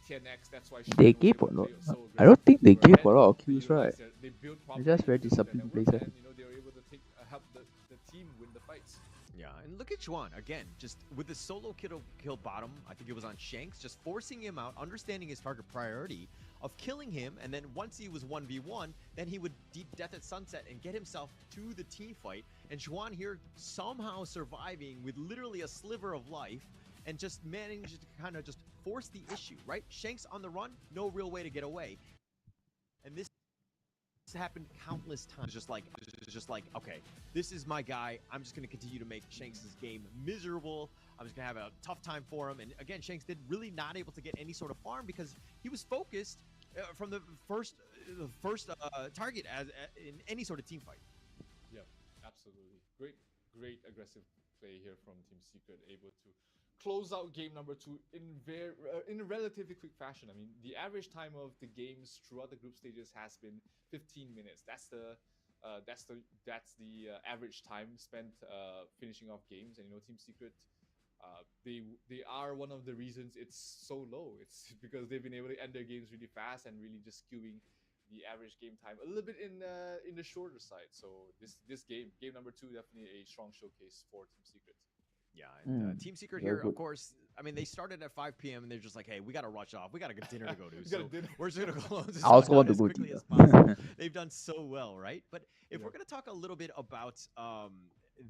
TNX, that's why they gave a lot. I don't think they gave a lot of kills, right? They're just very disciplined players. They were able to help the team win the fights. Yeah, and look at Juan again, just with the solo kill bottom. I think it was on Shanks, just forcing him out, understanding his target priority of killing him, and then once he was 1v1, then he would deep death at sunset and get himself to the team fight. And Juan here somehow surviving with literally a sliver of life and just managed to kind of just force the issue, right? Shanks on the run, no real way to get away. And this happened countless times. Just like, okay, this is my guy. I'm just going to continue to make Shanks' game miserable. I'm just going to have a tough time for him. And again, Shanks did really not able to get any sort of farm because he was focused from the first target in any sort of team fight. Yeah, absolutely. Great aggressive play here from Team Secret, able to close out game number 2 in a relatively quick fashion. I mean, the average time of the games throughout the group stages has been 15 minutes. That's the average time spent finishing off games. And Team Secret, they are one of the reasons it's so low. It's because they've been able to end their games really fast and really just skewing the average game time a little bit in the shorter side. So this game number 2, definitely a strong showcase for Team Secret. Yeah, and Team Secret here, of course, I mean, they started at 5 p.m. and they're just like, hey, we got to rush off. We got a good dinner to go to. So we're just going to close this one as quickly as possible. They've done so well, right? But if we're going to talk a little bit about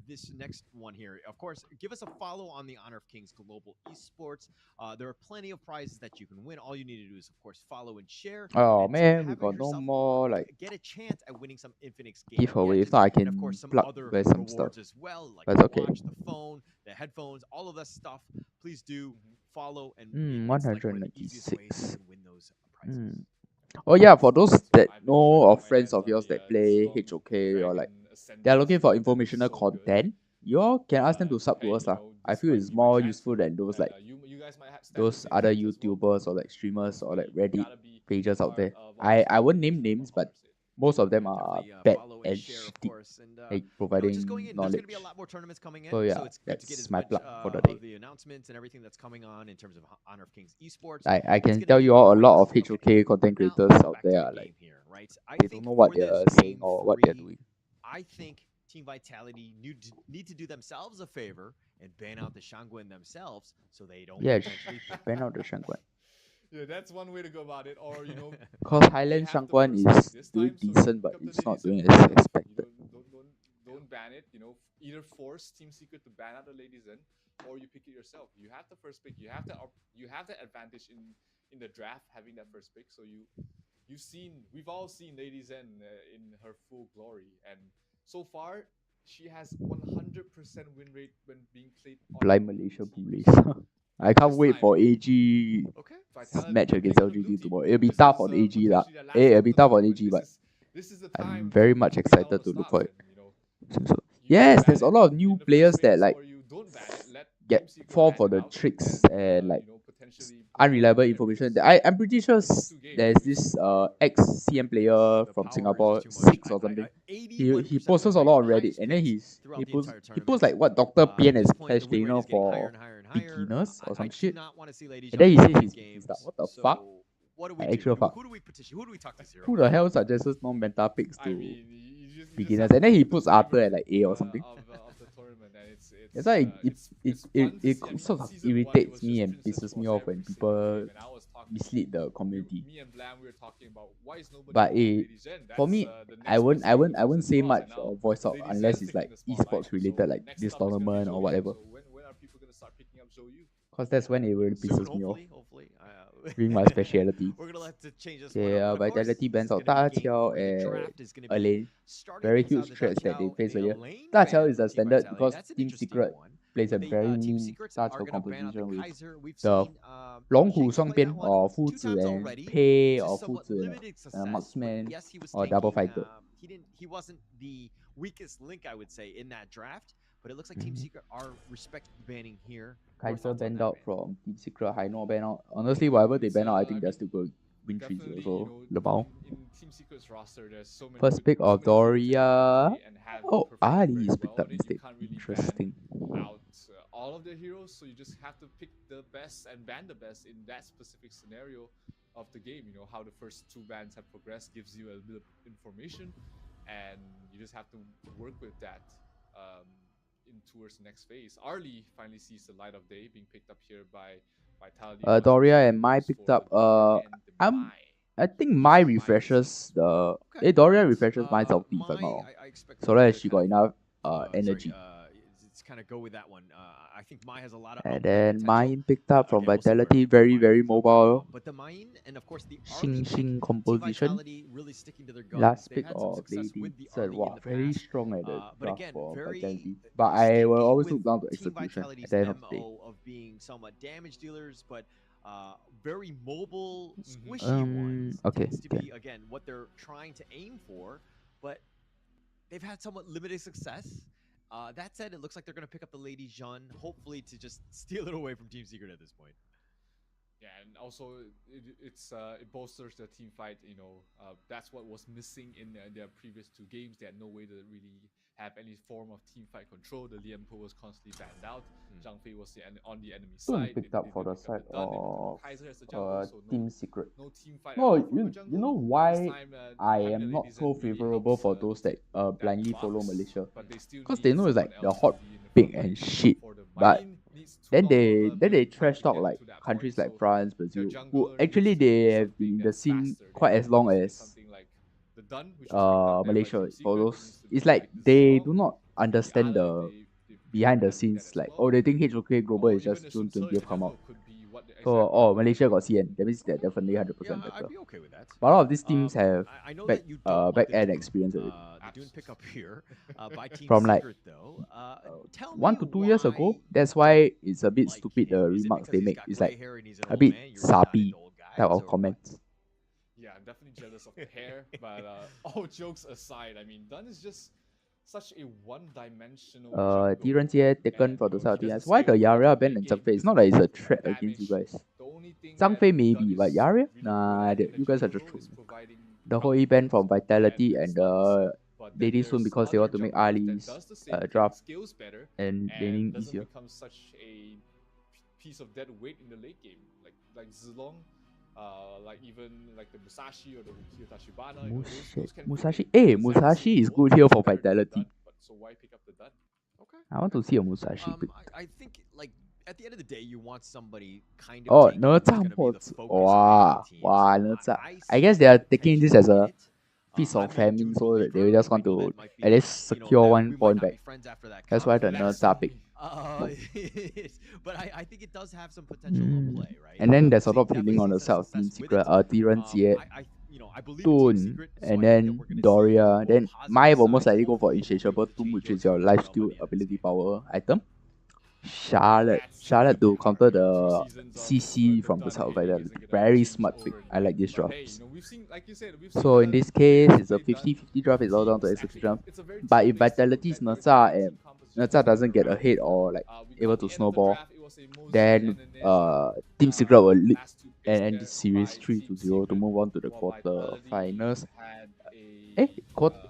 this next one here, of course, give us a follow on the Honor of Kings Global Esports. There are plenty of prizes that you can win. All you need to do is, of course, follow and share. Oh and man, we got no more like get a chance at winning some Infinix giveaway. If not, I can and of course some plug other some rewards stuff as well, like That's the okay. watch, the phone, the headphones, all of that stuff. Please do follow and it's like one of the easiest ways you 196. can win those prizes. Oh yeah, for those that know of friends of yours that play HOK or like they are looking for informational content, you all can ask them to sub to us lah. I feel it's more useful than those like those other YouTubers or like streamers or like Reddit pages out there. I won't name names, but most of them are bad and shitty, like providing knowledge. There's gonna be a lot more tournaments coming in, So yeah, so it's good to get that's as my much plug for the day. of the announcements and everything that's coming on in terms of Honor of Kings Esports. I can tell you all a lot of HOK content creators out there are like here, right? they don't know what they're saying or what they're doing. I think Team Vitality need to do themselves a favor and ban out the Shangguan themselves so they don't potentially ban out the Shangguan. Yeah, that's one way to go about it. Or because Highland Shangguan is doing decent, but it's not doing as expected. Don't ban it. Either force Team Secret to ban out the Lady Zen, or you pick it yourself. You have the first pick. You have the advantage in the draft having that first pick. So we've all seen Lady Zen in her full glory, and so far she has 100% win rate when being played on Blind Malaysia Bullies. I can't wait for AG match against LGD tomorrow. It'll be tough on AG lah. It'll be tough on AG, but I'm very much excited to look for it. So, yes, there's a lot of new players that like fall for the tricks and like unreliable information. I'm pretty sure there's this ex CM player from Singapore, 6 or something. He posts a lot on Reddit, and then he posts like what Dr. Pian as cash trainer for beginners or some shit. And then he says he's stuff. What the fuck? What do we actual do? fuck. Who do we petition? Who do we talk to? Zero? Who the hell suggests non-meta picks to beginners? And then he puts Arthur at like A or something. That's why it sort of irritates me and pisses me off when people mislead the community. But for me, I won't say much or voice out unless it's like esports related, like this tournament or whatever. Because that's when it really pisses me off. Being my speciality. Yeah, Vitality bans out Da Qiao and Elaine. Very huge threats that they face earlier. Da Qiao is a standard because Team Secret plays a very mean Da Qiao composition with the Long Hu Shuangbian or Fu Zi and Pei or Fu Zi and Marksman or Double Fighter. He wasn't the weakest link, I would say, in that draft. But it looks like Team Secret are respect banning here. Kaiser banned out from Team Secret, HOK banned out. Honestly, whatever they ban out, I think they're still going to win 3-0. So, Lebao. First pick of Doria. Oh, Ali is picked up instead. Interesting. All of their heroes, so you just have to pick the best and ban the best in that specific scenario of the game. How the first 2 bans have progressed gives you a bit of information, and you just have to work with that. in towards the next phase. Arlie finally sees the light of day, being picked up here by Vitality. Doria and Mai picked up. I think Mai refreshes the. Doria refreshes Mai's ulti if I'm not wrong. So that she got enough energy. Let's kind of go with that one. I think Mai has a lot of. And then Main picked up from Vitality, very mobile. But the Main and of course the Xing composition. really sticking to their guns. Last pick of Lady. Wow, very strong at the draft for Vitality. But I will always look down to execution at the end of the day. Of being somewhat damage dealers, but very mobile, squishy ones. Okay. To be again what they're trying to aim for, but they've had somewhat limited success. That said, it looks like they're going to pick up the Lady Jeanne, hopefully to just steal it away from Team Secret at this point. Yeah, and also it bolsters the team fight. You know, that's what was missing in their previous 2 games. They had no way to really have any form of team fight control. The Lian Po was constantly banned out. Zhang Fei was on the enemy side. Picked up for the side of Team Secret. No team fight. No, you know why I am not so favorable for those that blindly follow Malaysia? Because they know it's like the hot pick and shit. But then they trash talk like countries like France, Brazil, who actually they have been in the scene quite as long as Malaysia. For those, it's like they do not understand the behind the scenes. Like, oh, they think HOK Global is just June 20th come out. So, oh, Malaysia got CN. That means they're definitely 100% better. I'd be okay with that. But a lot of these teams have back end experience already. The Dune pickup here by Team From like Secret, though. 1 to 2 years ago. That's why it's a bit stupid the remarks they make. It's like a bit sappy type of comments. Yeah, I'm definitely jealous of the hair. But all jokes aside, I mean, Dunn is just such a one-dimensional. Direnjie taken for the side of TS. Why the Yaria ban and Zhang Fei? It's not like it's a threat against you guys. Zhang Fei maybe, but Yaria? Nah, you guys are just true. The whole ban from Vitality and the Lady soon because they want to make Ali's draft and laning easier. Becomes such a piece of dead weight in the late game, like Zilong. Like even like the Musashi or the Rikio Tachibana. Musashi. Musashi is good here for Vitality. So why pick up the Dun? Okay. I want to see a Musashi pick. I think like at the end of the day, you want somebody kind of. Oh, Nerza pots. Wow, Nerza. I guess they are taking this as a piece of famine, so that they just want to at least secure 1 point back. That's why the Nerza pick. But I think it does have some potential to play, right? And then there's a lot of healing on the side of Team Secret. Direnjie, Toon, and then Doria. Then Mai will most likely go for Insatiable Tomb, which is your lifesteal ability power item. Charlotte to counter the CC from the side of Vitality. Very smart pick. I like this draft. So in this case, it's a 50-50 draft. It's all down to execution. But if Vitality is Nerza and Nerza doesn't get ahead or like able to snowball, then Team Secret will lead and end this series 3-0 to move on to the quarterfinals.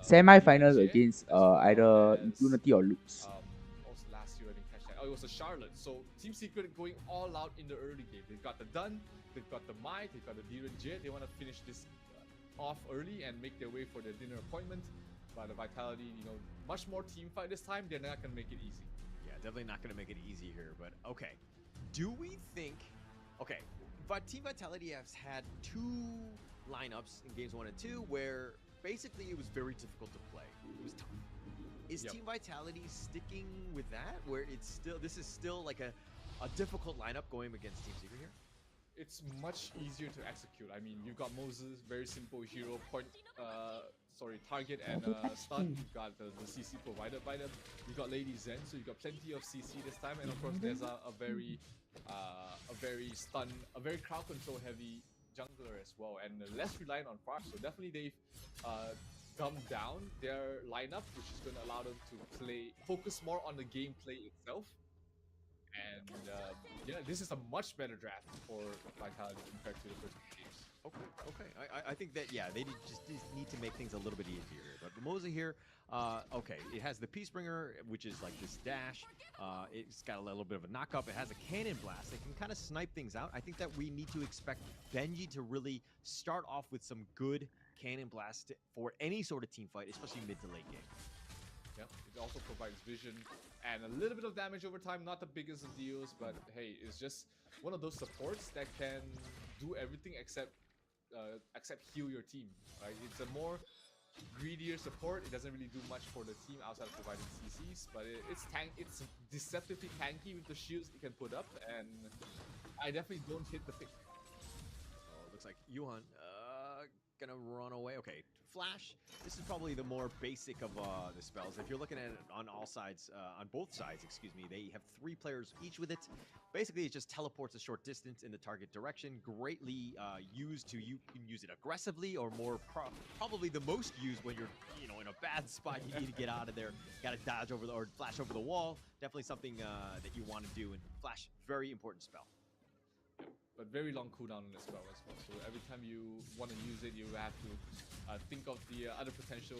Semi-finals against either Impunity or Lux. It was a Charlotte. So Team Secret going all out in the early game. They've got the Dun, they've got the Mai, they've got the Direnjie. They want to finish this off early and make their way for their dinner appointment. But the Vitality, much more team fight this time. They're not going to make it easy. Yeah, definitely not going to make it easy here. But okay, do we think? Okay, but Team Vitality has had 2 lineups in games 1 and 2 where basically it was very difficult to play. It was tough. Is Team Vitality sticking with that, where this is still like a difficult lineup going against Team Secret here? It's much easier to execute. I mean, you've got Moses, very simple hero target and stun. You've got the CC provided by them. You've got Lady Zen, so you've got plenty of CC this time, and of course there's a very crowd control heavy jungler as well, and less reliant on Frost. So definitely they've dumbed down their lineup, which is going to allow them to focus more on the gameplay itself. And this is a much better draft for Vitality compared to the first 2 games. Okay. I think that they just need to make things a little bit easier. But Mimosa here, it has the Peacebringer, which is like this dash. It's got a little bit of a knock-up. It has a cannon blast. It can kind of snipe things out. I think that we need to expect Benji to really start off with some good cannon blast for any sort of team fight, especially mid to late game. Yeah, it also provides vision and a little bit of damage over time. Not the biggest of deals, but hey, it's just one of those supports that can do everything except heal your team. Right? It's a more greedier support. It doesn't really do much for the team outside of providing CCs, but it's deceptively tanky with the shields it can put up, and I definitely don't hit the pick. Oh, looks like Yuan gonna run away. Okay, Flash. This is probably the more basic of the spells. If you're looking at it on all sides, on both sides, excuse me, they have 3 players each with it. Basically, it just teleports a short distance in the target direction. Greatly used to, you can use it aggressively, or more probably the most used when you're, you know, in a bad spot. You need to get out of there. Got to dodge over or flash over the wall. Definitely something that you want to do. And Flash, very important spell. But very long cooldown on the spell as well. So every time you want to use it, you have to think of the other potential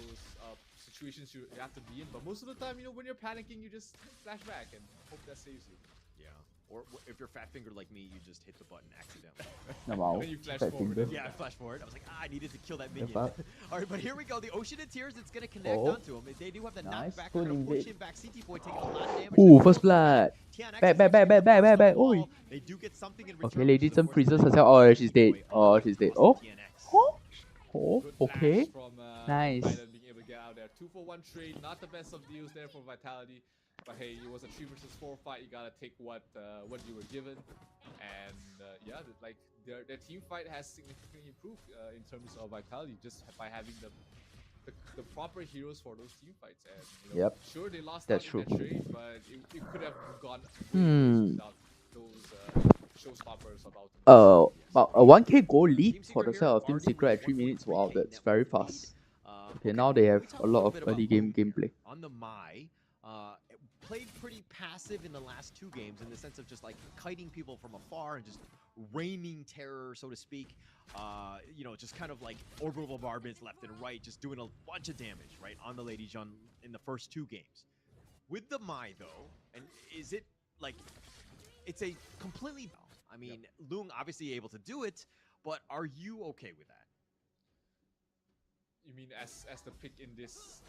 situations you have to be in. But most of the time, you know, when you're panicking, you just flash back and hope that saves you. Yeah. Or if you're fat fingered like me, you just hit the button accidentally. Wow. Then you flash forward. Yeah, I flash forward. I was like, I needed to kill that minion. All right, but here we go. The Ocean of Tears, it's going to connect onto him. They do have the knockback. They're going to push him back. CT Boy taking a lot of damage. Ooh, first blood. Back. Oh. They do get something in return. Okay, lady, some freezes herself. Oh, she's dead. Oh, she's dead. Oh. Oh, okay. From, nice. Being able to get out there. 2-for-1 trade, not the best of deals there for Vitality. But hey, it was a 3 versus 4 fight. You gotta take what you were given, and yeah, like their team fight has significantly improved in terms of Vitality just by having the proper heroes for those team fights. And you know, sure they lost out in that trade, but it could have gone without those showstoppers about. About a 1k goal lead for the side of Team Secret at 3 minutes. Wow, that's very fast. Okay, now they have a lot of early game gameplay. On the Mai, played pretty passive in the last 2 games in the sense of just like kiting people from afar and just raining terror, so to speak. You know, just kind of like orbital bombardments left and right, just doing a bunch of damage, right, on the Lady Jun in the first 2 games. With the Mai, though, and is it like, it's a completely, I mean, Lung obviously able to do it, but are you okay with that? You mean as the pick in this?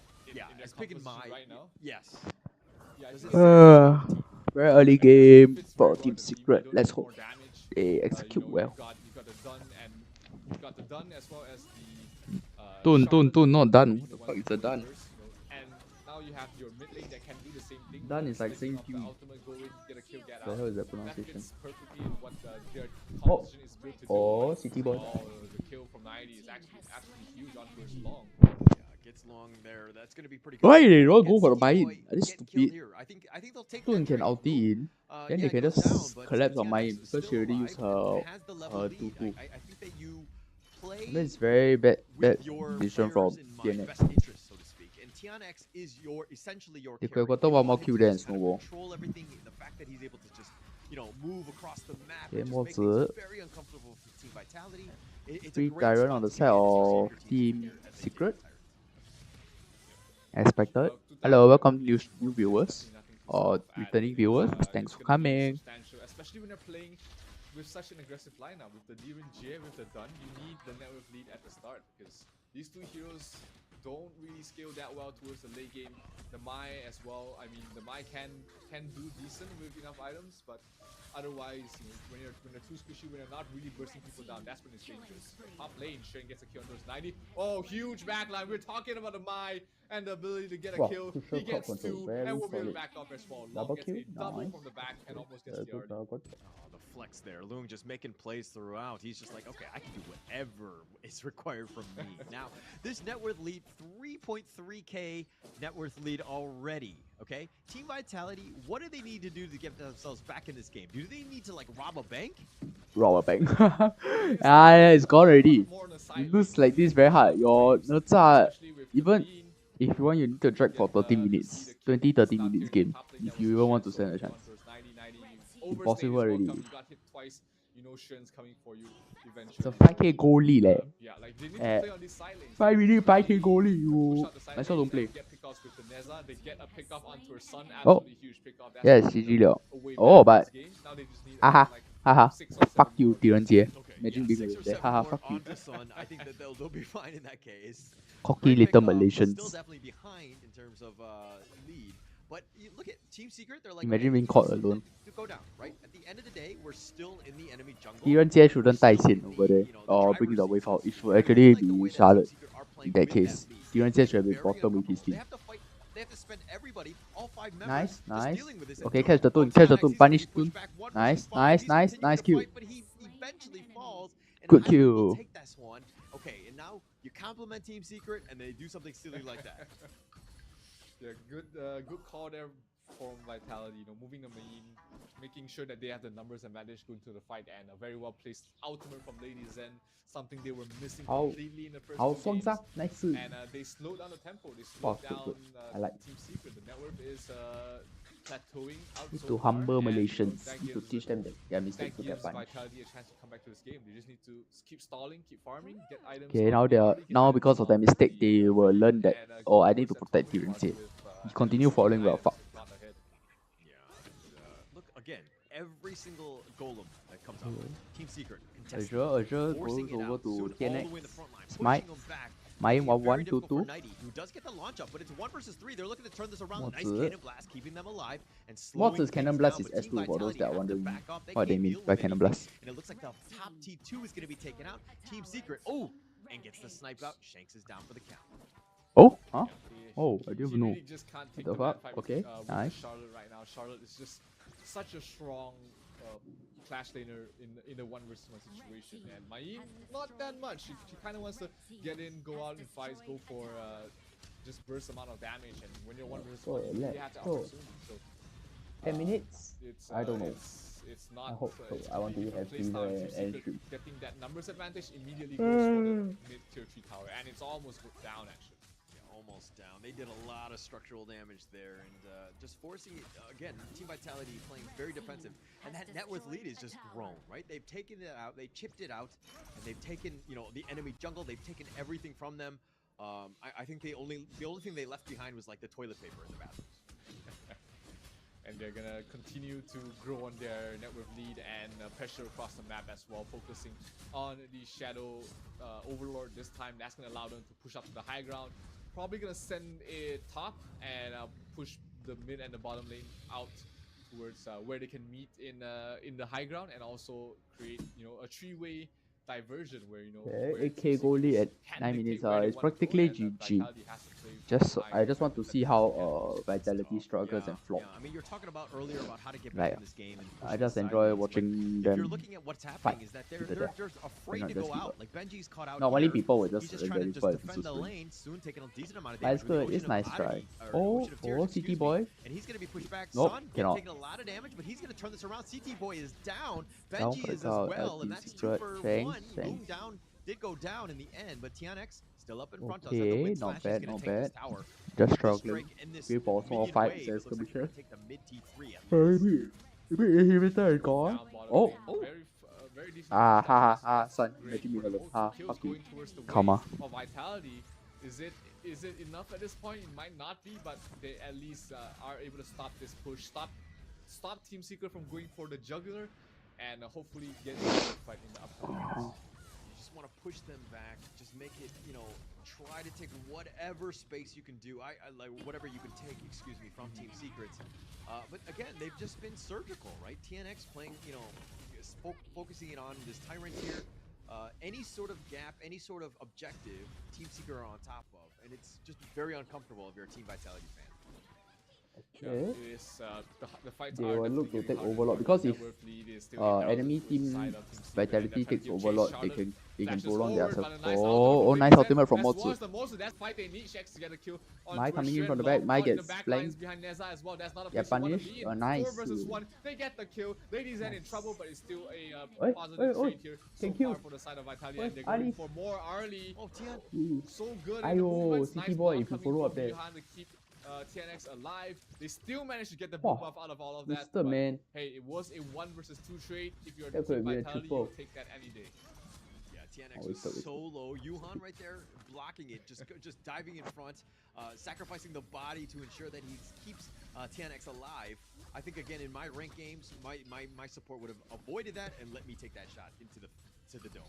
As pick in Mai right now. Yes. Yeah, very early game for Team Secret. Let's hope they execute well. You got the done, and you got the done as well as the Done, not done. What the fuck is a done? And now you have your mid lane that can do the same thing. Done is like saying Q. Ultimate go in, get a kill, get out. The hell is that pronunciation? That fits perfectly in what their composition is built to do. Oh, CT Boy. Oh, the kill from 90 is actually absolutely huge on first long. Gets long there. That's going to be pretty good. Why they don't go for the buy-in? This stupid. I think they'll take Dun can ulti in, then they can just collapse on mine because she already used her 2-2. That's very bad decision from TNX. They could have gotten 1 more kill there and snowball. Okay, more Free Tyrant on the side of Team Secret. Expected. Hello, welcome new viewers or returning viewers. Thanks for coming. Especially when you're playing with such an aggressive lineup with the Liren Jie, with the Dun, you need the network lead at the start because these 2 heroes don't really scale that well towards the late game. The Mai as well. I mean, the Mai can do decent with enough items, but otherwise, you know, when you're too squishy, when you're not really bursting people down, that's when it's dangerous. Top lane, Shen gets a kill on those 90. Oh, huge backline. We're talking about the Mai and the ability to get a kill. He gets 2 and will be able to back up as well. Long gets a double from the back and almost gets the yard. The flex there. Lung just making plays throughout. He's just like, okay, I can do whatever is required from me. Now, this net worth lead, 3.3k net worth lead already. Okay, Team Vitality, what do they need to do to get themselves back in this game? Do they need to like rob a bank? Rob a bank. Yeah, it's gone already. It looks like this very hard. Your Nerza, even if you want, you need to drag for 30 minutes, 20-30 minutes game. If you even want to stand a chance. Impossible already. It's a 5k goal lead leh. At 5 minutes 5k goal lead, you might as well don't play. Oh, yes, GG liao. Oh, but haha, fuck you, Liren Jie. Imagine being there, haha, fuck you. I think that they'll be fine in that case. Cocky little Malaysians. Still definitely behind in terms of But you look at Team Secret, they're like, imagine being caught alone. To go down, right? At the end of the day, we're still in the enemy jungle. 狄仁杰 shouldn't 带线 over there or bring the wave out. It should actually be Charlotte in that case. 狄仁杰 should be bottom with his team. They have to spend everybody, all 5 members, Nice, nice. dealing with this. Okay, catch the tune, punish tune. Nice, nice kill. But he eventually falls. And Good kill. Take this one. Okay, and now you compliment Team Secret, and they do something silly like that. Yeah, good call there from Vitality. You know, moving the main, making sure that they have the numbers advantage going to the fight, and a very well placed ultimate from Lady Zen, something they were missing completely in the first two games. Nice. And they slowed down the tempo. They slowed down I like. Team Secret. The network is plateauing out Need so to far, humble and, Malaysians. that Need to gives- teach them that their mistakes That to their gives punish. Vitality a chance to come back to this game. They just need to keep stalling, keep farming, get items. Okay, early, get now items because of their early, mistake, they will learn that. and, Oh, I go need to for protect set Direnjie. with, He continue following well. Fuck. gone ahead. Yeah. Look again. Every single golem that comes out, Team Secret contesting, Azure forcing goes it over out, to soon all the way in TNX. the front line, Smite. pushing them back. Main Making it 1-1, very difficult for 2-2. Nighty, who does get the launch up, but it's 1 versus 3. They're looking to turn this around. What's Nice it? cannon blast, keeping them alive and slowing What's this Cannon things Blast down, is but Team S2 for those Vitality that are have to wondering back off. They what they can't mean deal by with Cannon anything, Blast. and it looks like the top T2 is going to be taken out. Team Secret, oh, and gets the snipe out. Shanks is down for the count. Oh, huh? He- Oh, I didn't he even know. really just can't take The the fuck? fight Okay, with nice. Charlotte right now. Charlotte is just such a strong clash laner in a 1 versus 1 situation, and Mai not that much. She kind of wants to get in, go out in fights, go for just burst amount of damage, and when you're 1 versus 1, you really have to opportunity. So 10 minutes? it's I don't know. It's not. I hope so. it's I want to completely have different Dreamer playstyle. Team and Secret Dream. getting that numbers advantage immediately goes for the mid tier 3 tower, and it's almost down actually. Almost down. They did a lot of structural damage there, and just forcing it again. Team Vitality playing very defensive, and that net worth lead is just grown. Right? They've taken it out, they chipped it out, and they've taken the enemy jungle. They've taken everything from them. I think the only thing they left behind was like the toilet paper in the bathrooms. And they're gonna continue to grow on their net worth lead and pressure across the map as well, focusing on the Shadow Overlord this time. That's gonna allow them to push up to the high ground. Probably gonna send a top and push the mid and the bottom lane out towards where they can meet in the high ground, and also create a 3-way diversion where Okay, where 8k Team goal lead Secret at can 9 dictate minutes. where they It's wanna go, practically and, GG. Vitality has to play from I just want to see how Vitality struggles Yeah, and flop. yeah. I mean, you're talking about earlier about how to get Right. back in this game. And I push just the enjoy sidelines, but watching if them you're looking at what's happening, fight is that to the they're death. afraid not to just go give out. up. Like Benji's caught out. Normally here. people will just He's just trying to get just destroyed defend the if lane, soon taking a decent amount of That's damage. with the good. It's Ocean of nice try. Odyssey, or Oh, Ocean of Tears, CT excuse me. boy. And he's gonna be pushed back. Nope, Sun cannot. taking a lot of damage, but he's gonna turn this around. CT boy is down. Down Benji for is the as count. well, and that's 2 Secret. for Thanks, 1. Boom thanks. down did go down in the end, but TNX still up in front of us. Okay, And the Wind not Slash is bad, gonna not take this bad. tower. Just This struggling. strike in this Three for small minion fight, wave, says it looks like Commissioner. they're gonna take the mid T3 at least. Maybe inhibitor is gone. Down bottom Oh, lane, oh. very decent. Ah, ha, ha, Nice, ha, nice, son. great Imagine me work. alone. Oh, Ah, kills fuck you. going towards the Karma. wave of Vitality. Is it enough at this point? It might not be, but they at least are able to stop this push, stop Team Secret from going for the jugular, and hopefully get into the fight in the upcoming rounds. You just want to push them back, just make it, try to take whatever space you can do. I like whatever you can take, excuse me, from Team Secrets. But again, they've just been surgical, right? TNX playing, focusing it on this Tyrant here. Any sort of gap, any sort of objective, Team Secret are on top of, and it's just very uncomfortable if you're a Team Vitality fan. Okay. The fights They are will look to definitely take harder. Overlord, because Their if worth lead is still held enemy to the team side of Team Secret, Vitality and they're trying takes to chase Overlord, Charlotte. they can Flashes prolong forward, themselves. but a nice Oh, ultimate nice from ultimate from Neza. Motsu. The Motsu, that's fight they need. Shex to get a kill on Mai towards coming in Shen. from the Long back. Mai caught in gets the back flanked. lines behind Neza as well. That's not a Yeah, place you wanna punish. be in. Nice. 4 versus 1. They get the kill. Ladies end in trouble, but it's still a Oi, positive oi, oi. trade here so Can kill. far for the side of Vitality, Oi, and they're going Ali. for more early. Oh, Tian. So good in the Ayo, movements. CT Nice boy, block if you coming follow from up there. behind to keep TNX alive. They still managed to get the Oh, boom buff out of all of that. Mister, but man. hey, it was a 1 versus 2 trade. If you're That the could Team be a Vitality, triple. you'll take that any day. Yeah, TNX Oh, was it's so low. Yuhan right there blocking it, just diving in front, sacrificing the body to ensure that he keeps TNX alive. I think again in my ranked games, my support would have avoided that and let me take that shot into the dome.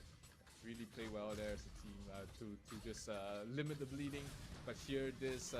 really play well there as a team to just limit the bleeding. But here this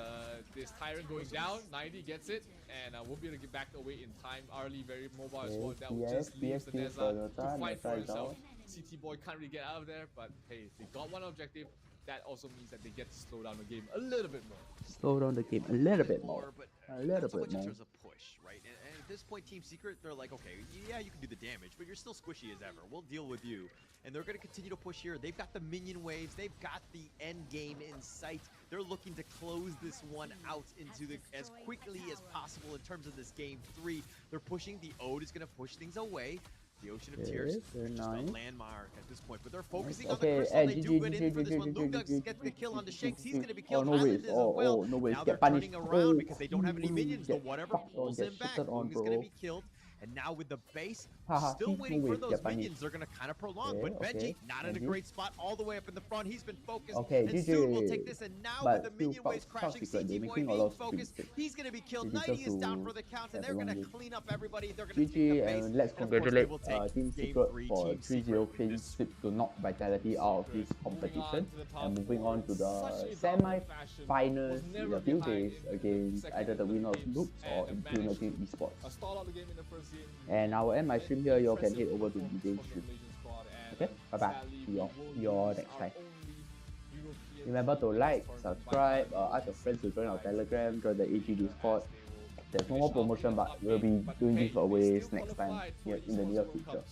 Tyrant going down, 90 gets it, and won't be able to get back away in time. Arlie very mobile as well. That just leaves the Neza to fight for himself. CT Boy can't really get out of there, but hey, they got one objective. That also means that they get to slow down the game a little bit more. Slow down the game a little bit more. But a little so bit much more. There's a push, right? And at this point, Team Secret, they're like, okay, yeah, you can do the damage, but you're still squishy as ever. We'll deal with you. And they're going to continue to push here. They've got the minion waves. They've got the end game in sight. They're looking to close this one out into the as quickly as possible in terms of this game 3. They're pushing. The Ode is going to push things away. The Ocean of Tears is just a landmark at this point, but they're focusing on the crystal. They do get in for this one. Lugax gets the kill on the Shakes. He's going to be killed. Islanders as well. Now they're turning around because they don't have any minions. The whatever pulls him back. Boom is going to be killed. And now with the base, still waiting for those minions. They're going to kind of prolong. But Benji, not in a great spot all the way up in the front. He's been focused. And soon we'll take this. And now with the minion waves crashing, CT Boy being focused, he's going to be killed. 90 is down for the count. And they're going to clean up everybody. They're going to take the base. And let's congratulate Team Secret for 3-0 clean sweep to knock Vitality out of this competition. And moving on to the semi-finals in a few days against either the winner of Loops or Invitational Esports. And I will end my stream here. You all can head over to the stream. Okay, bye bye. See you all next time. Remember to like, subscribe, ask your friends to join our Telegram, join the AG Discord. There's no more promotion, but we'll be doing giveaways next time here in the near future.